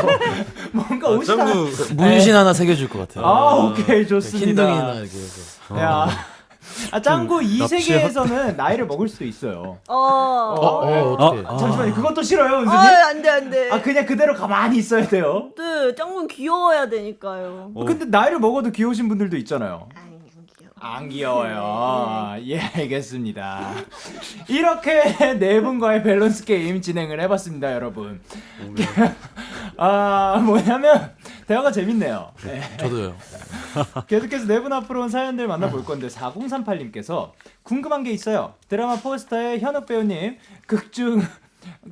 뭔가 옷이 다. 짱구 문신 하나 새겨줄 것 같아요. 아, 오케이 좋습니다. 흰둥이나 이렇게 해서. 야, 아 짱구 이 납치야. 세계에서는 나이를 먹을 수도 있어요. 어떻게? 잠시만요, 그것도 싫어요, 은수님. 안돼. 아, 그냥 그대로 가만히 있어야 돼요. 네, 짱구 귀여워야 되니까요. 근데 나이를 먹어도 귀여우신 분들도 있잖아요. 아니 귀여워. 안 귀여워요. 예, 알겠습니다. 이렇게 네 분과의 밸런스 게임 진행을 해봤습니다, 여러분. 아, 뭐냐면 대화가 재밌네요. 네. 저도요. 계속해서 네 분 앞으로 온 사연들 만나볼 건데 4038님께서 궁금한 게 있어요. 드라마 포스터에 현욱 배우님 극중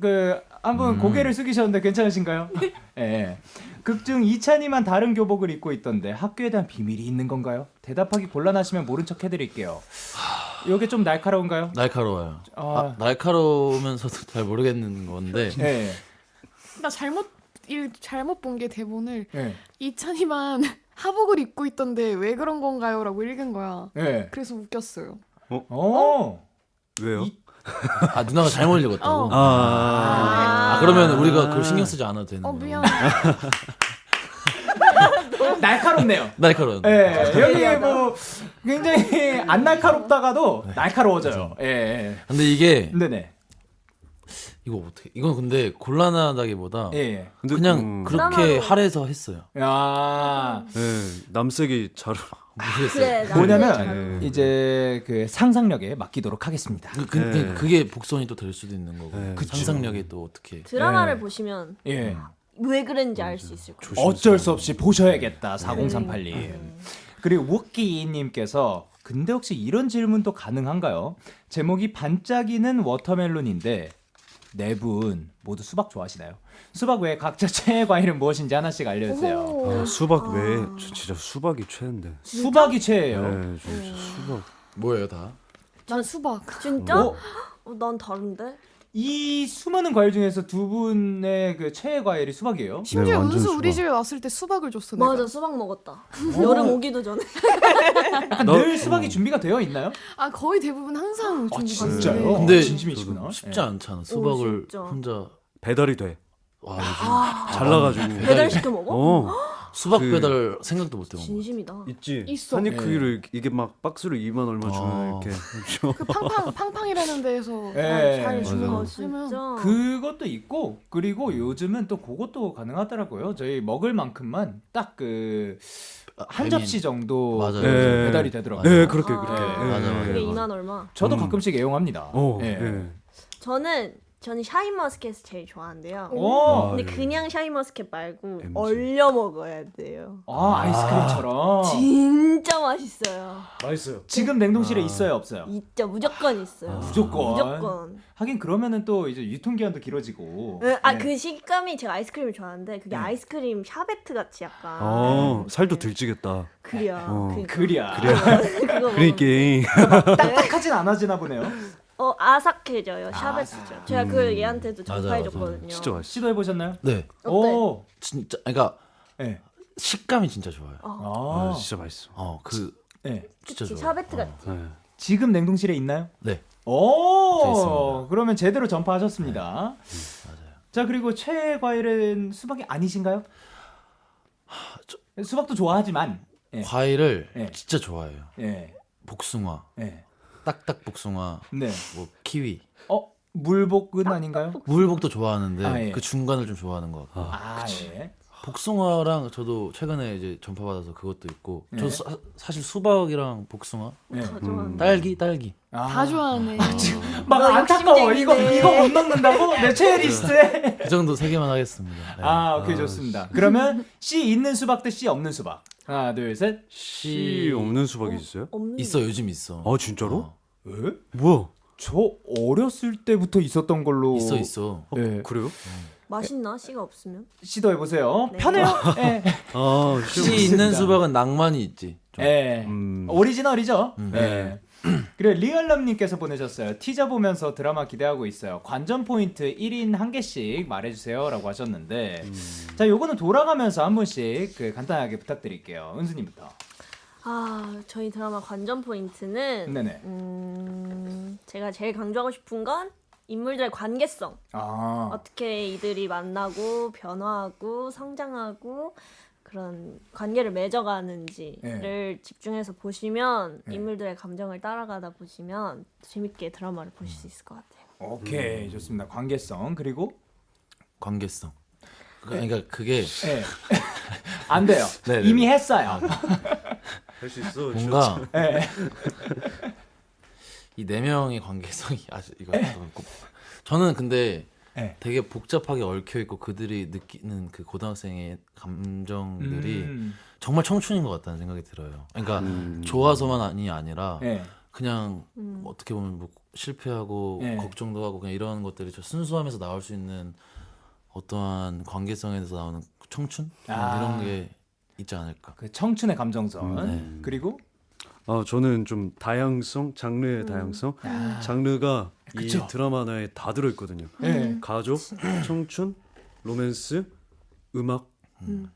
그 한번 고개를 숙이셨는데 괜찮으신가요? 예. 극중 이찬이만 다른 교복을 입고 있던데 학교에 대한 비밀이 있는 건가요? 대답하기 곤란하시면 모른 척 해드릴게요. 요게 좀 날카로운가요? 날카로워요. 아. 날카로우면서도 잘 모르겠는 건데 예. 나 잘못 본 게 대본을 예. 이찬이만 하복을 입고 있던데 왜 그런 건가요?라고 읽은 거야. 예. 그래서 웃겼어요. 왜요? 이- 아 누나가 잘못 읽었다고. 어. 아 그러면 우리가 그걸 신경 쓰지 않아도 되는 거예요. 미안. 날카롭네요. 날카로워. 예. 여기 뭐 굉장히 안 날카롭다가도 날카로워져요. 예. 예. 근데 이게 네네. 이거 어떻게? 이건 근데 곤란하다기보다 예. 근데, 그냥 그렇게 드라마로. 할애서 했어요. 야. 남색이 잘 그래. 뭐냐면 네. 이제 그 상상력에 맡기도록 하겠습니다. 네. 그게 복선이 또 될 수도 있는 거고 네. 그쵸. 상상력이 또 어떻게? 드라마를 네. 보시면 예. 왜 그런지 알 수 있을 거예요. 어쩔 수 없이 보셔야겠다. 4038님. 그리고 워키님께서 근데 혹시 이런 질문도 가능한가요? 제목이 반짝이는 워터멜론인데 네 분 모두 수박 좋아하시나요? 수박 외에 각자 최애 과일은 무엇인지 하나씩 알려주세요. 오. 수박 외에 저 진짜 수박이 최애인데. 수박이 최애예요. 네, 저 진짜 수박. 뭐예요 다? 난 수박. 진짜? 어? 난 다른데? 이 수많은 과일 중에서 두 분의 그 최애 과일이 수박이에요? 심지어 완전 은수 우리 수박. 집에 왔을 때 수박을 줬어. 내가. 맞아, 수박 먹었다. 여름 오기도 전에. 약간 늘 수박이 준비가 되어 있나요? 아 거의 대부분 항상 아, 준비가 진짜요? 있는데. 근데 진심이시구나. 쉽지 않잖아. 수박을 진짜. 혼자 배달이 돼. 와 요즘 잘 나가지고. 배달 시켜 먹어? 어. 수박 그- 배달 생각도 못 해본 거. 진심이다. 있지. 있어. 한입 예. 크기를 이게 막 박스로 2만 얼마 주는 아. 이렇게. 그 팡팡이라는 데에서 예. 잘 맞아. 주면 아, 하면 진짜. 그것도 있고 그리고 요즘은 또 그것도 가능하더라고요. 저희 먹을 만큼만 딱 그 한 접시 정도 맞아요. 그 예. 배달이 되더라고요. 네, 그렇게 그렇게. 아, 예, 맞아, 예, 맞아. 그게 예. 2만 얼마? 저도 가끔씩 애용합니다. 예. 예. 저는 샤인머스켓을 제일 좋아하는데요. 오. 근데 예. 그냥 샤인머스켓 말고 MG. 얼려 먹어야 돼요. 아, 아이스크림처럼. 진짜 맛있어요. 맛있어요. 지금 냉동실에 있어요, 없어요? 있죠, 무조건 있어요. 무조건. 무조건. 하긴 그러면은 또 이제 유통기한도 길어지고. 네. 그 식감이 제가 아이스크림을 좋아하는데 그게 아이스크림 샤베트 같이 약간. 살도 들찌겠다. 그래요. 그리야. 그거 그러니까 딱딱하진 않아지나 보네요. 아삭해져요. 샤베트죠. 제가 그 얘한테도 맞아요, 전파해줬거든요. 진짜 맛있어. 시도해 보셨나요? 네, 어때? 오. 진짜 그러니까 네. 식감이 진짜 좋아요. 아. 진짜 맛있어. 그 네. 진짜 그치, 좋아요. 샤베트 같이. 네. 지금 냉동실에 있나요? 네. 오. 돼 있습니다. 그러면 제대로 전파하셨습니다. 맞아요. 자, 그리고 최애 과일은 수박이 아니신가요? 수박도 좋아하지만. 예. 과일을 네. 진짜 좋아해요. 예. 복숭아, 예. 딱딱 복숭아, 네. 뭐 키위. 물복은 아닌가요? 물복도 좋아하는데 아, 예. 그 중간을 좀 좋아하는 것 같아요. 아, 예. 복숭아랑 저도 최근에 이제 전파 받아서 그것도 있고 네. 저 사실 수박이랑 복숭아, 예. 다 좋아하는. 딸기. 아. 다 좋아하네. 막 너 안타까워. 욕심쟁이네. 이거 못 넣는다고? 내 최애 리스트에. 그 정도 세 개만 하겠습니다. 네. 아, 오케이 좋습니다. 그러면 씨 있는 수박 대 씨 없는 수박. 하나, 둘, 셋. 씨 없는 수박이 있어요? 없는. 있어 요즘 있어. 아 진짜로? 왜? 뭐야? 저 어렸을 때부터 있었던 걸로. 있어. 예. 그래요? 맛있나? 씨가 없으면? 시도해 보세요. 네. 편해요. 예. 씨 있는 수박은 낭만이 있지. 좀. 예. 오리지널이죠. 예. 네. 그리고 리얼남님께서 보내셨어요. 티저 보면서 드라마 기대하고 있어요. 관전 포인트 1인 한 개씩 말해주세요라고 하셨는데, 자, 요거는 돌아가면서 한 분씩 그 간단하게 부탁드릴게요. 은수님부터. 저희 드라마 관전 포인트는 네네. 제가 제일 강조하고 싶은 건 인물들의 관계성. 아, 어떻게 이들이 만나고 변화하고 성장하고 그런 관계를 맺어가는지를 집중해서 보시면 인물들의 감정을 따라가다 보시면 재밌게 드라마를 보실 수 있을 것 같아요. 오케이, 좋습니다. 관계성 그리고 관계성. 그러니까 그게 예. 안 돼요. 네네. 이미 했어요. 할 수 있어. 뭔가 예. 이 네 명의 관계성이 아주 이거 저는 근데 네. 되게 복잡하게 얽혀 있고 그들이 느끼는 그 고등학생의 감정들이 정말 청춘인 것 같다는 생각이 들어요. 그러니까 좋아서만이 아니라 예. 그냥 어떻게 보면 뭐 실패하고 네. 걱정도 하고 그냥 이런 것들이 저 순수함에서 나올 수 있는 어떠한 관계성에서 나오는 청춘 이런 게 있지 않을까. 그 청춘의 감정선. 그리고 저는 좀 다양성, 장르의 다양성. 장르가 그쵸. 이 드라마 내에 다 들어있거든요. 예. 가족, 청춘, 로맨스, 음악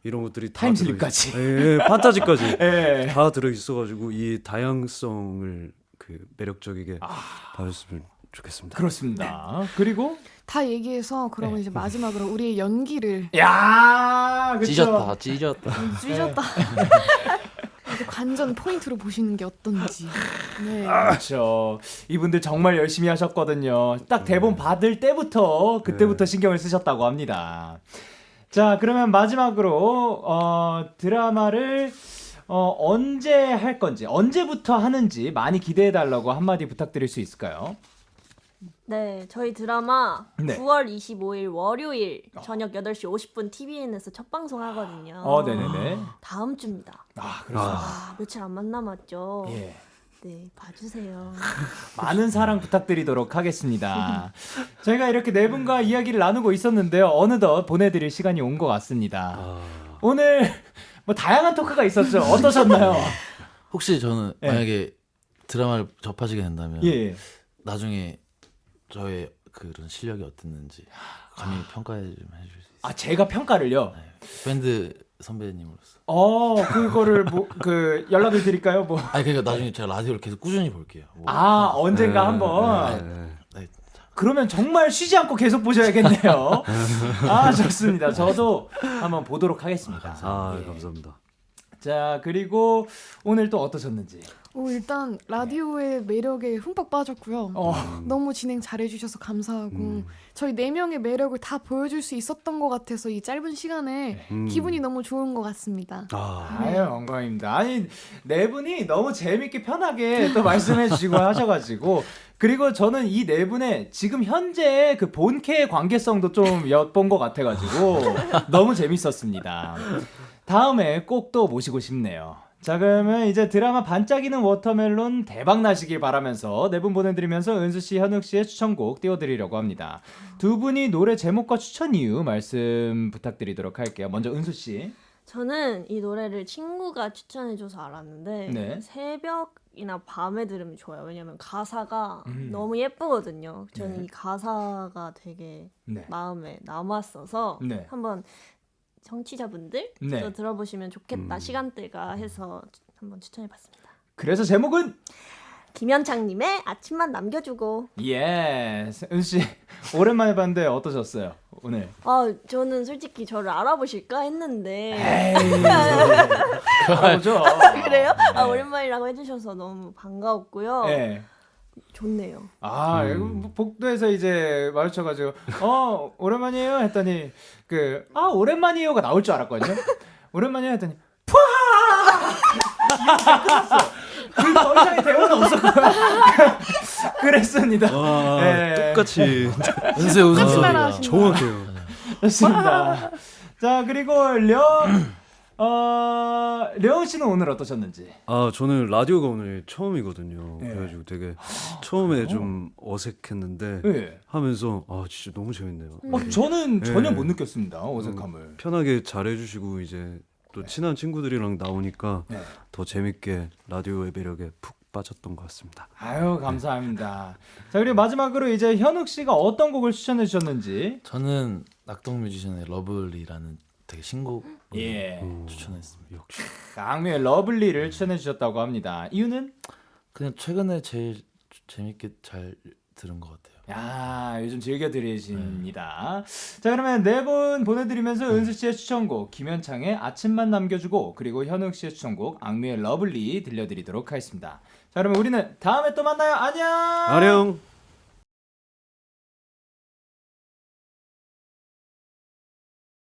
이런 것들이 다 타임슬립까지. 들어있어요. 예, 판타지까지 예. 다 들어있어가지고 이 다양성을 그 매력적이게 봐줬으면 좋겠습니다. 그렇습니다. 그리고 다 얘기해서 그러면 이제 마지막으로 우리의 연기를 야, 그쵸. 찢었다, 찢었다. 찢었다. 이제 관전 포인트로 보시는 게 어떤지. 네. 그렇죠. 이분들 정말 열심히 하셨거든요. 딱 대본 받을 때부터 그때부터 신경을 쓰셨다고 합니다. 자, 그러면 마지막으로 드라마를 언제 할 건지, 언제부터 하는지 많이 기대해 달라고 한마디 부탁드릴 수 있을까요? 네, 저희 드라마 네. 9월 25일 월요일 저녁 8시 50분 TVN에서 첫 방송하거든요. 네네네. 다음 주입니다. 그렇습니다. 며칠 안 남았죠. 예. 네, 봐주세요. 많은 사랑 부탁드리도록 하겠습니다. 저희가 이렇게 네 분과 이야기를 나누고 있었는데요. 어느덧 보내드릴 시간이 온 것 같습니다. 오늘 뭐 다양한 토크가 있었죠. 어떠셨나요? 혹시 저는 예. 만약에 드라마를 접하시게 된다면 예. 나중에 저의 그런 실력이 어땠는지 감히 평가해 좀 해주실 수 있어요? 제가 평가를요. 밴드 선배님으로서. 그거를 그 연락을 드릴까요? 뭐. 아니 그러니까 나중에 제가 라디오를 계속 꾸준히 볼게요. 뭐. 언젠가 한번. 네. 그러면 정말 쉬지 않고 계속 보셔야겠네요. 좋습니다. 저도 한번 보도록 하겠습니다. 예. 감사합니다. 자, 그리고 오늘 또 어떠셨는지. 일단 라디오의 매력에 흠뻑 빠졌고요. 너무 진행 잘해주셔서 감사하고 저희 4명의 매력을 다 보여줄 수 있었던 것 같아서 이 짧은 시간에 기분이 너무 좋은 것 같습니다. 영광입니다. 아니, 네 분이 너무 재밌게 편하게 또 말씀해 주시고 하셔가지고, 그리고 저는 이 네 분의 지금 현재 그 본캐의 관계성도 좀 엿본 것 같아가지고 너무 재밌었습니다. 다음에 꼭 또 모시고 싶네요. 자, 그러면 이제 드라마 반짝이는 워터멜론 대박 나시길 바라면서 네 분 보내드리면서 은수 씨, 현욱 씨의 추천곡 띄워드리려고 합니다. 두 분이 노래 제목과 추천 이유 말씀 부탁드리도록 할게요. 먼저 은수 씨. 저는 이 노래를 친구가 추천해줘서 알았는데 네. 새벽이나 밤에 들으면 좋아요. 왜냐면 가사가 너무 예쁘거든요. 저는 이 가사가 되게 네. 마음에 남았어서 네. 한번 청취자분들 네. 또 들어보시면 좋겠다 시간대가 해서 한번 추천해봤습니다. 그래서 제목은? 김현창님의 아침만 남겨주고. 예. 은수 씨 오랜만에 봤는데 어떠셨어요 오늘? 저는 솔직히 저를 알아보실까 했는데 에이. 알아보죠. 그래요? 네. 오랜만이라고 해주셔서 너무 반가웠고요. 네. 좋네요. 이거 뭐 복도에서 이제 마주쳐가지고 오랜만이에요 했더니 오랜만이에요가 나올 줄 알았거든요. 오랜만이에요 했더니 더 이상의 대화는 없었고요. 그랬습니다. 네. 똑같이 은수의 웃음소리가 따라하신다. 정확해요. 좋습니다. 자, 그리고 려운 씨는 오늘 어떠셨는지? 저는 라디오가 오늘 처음이거든요. 네. 그래가지고 되게 처음에 좀 어색했는데 네. 하면서 진짜 너무 재밌네요. 저는 전혀 네. 못 느꼈습니다. 어색함을. 편하게 잘해주시고 이제 또 친한 친구들이랑 나오니까 네. 더 재밌게 라디오의 매력에 푹 빠졌던 것 같습니다. 아유, 감사합니다. 자, 그리고 마지막으로 이제 현욱 씨가 어떤 곡을 추천해 주셨는지. 저는 낙동 뮤지션의 러블리라는 되게 신곡 예. 추천했습니다. 역시 악뮤의 러블리를 추천해 주셨다고 합니다. 이유는? 그냥 최근에 제일 재밌게 잘 들은 것 같아요. 야, 요즘 즐겨 들으십니다. 자, 그러면 네 분 보내드리면서 은수 씨의 추천곡 김현창의 아침만 남겨주고, 그리고 현욱 씨의 추천곡 악뮤의 러블리 들려드리도록 하겠습니다. 자, 그러면 우리는 다음에 또 만나요. 안녕. 안녕.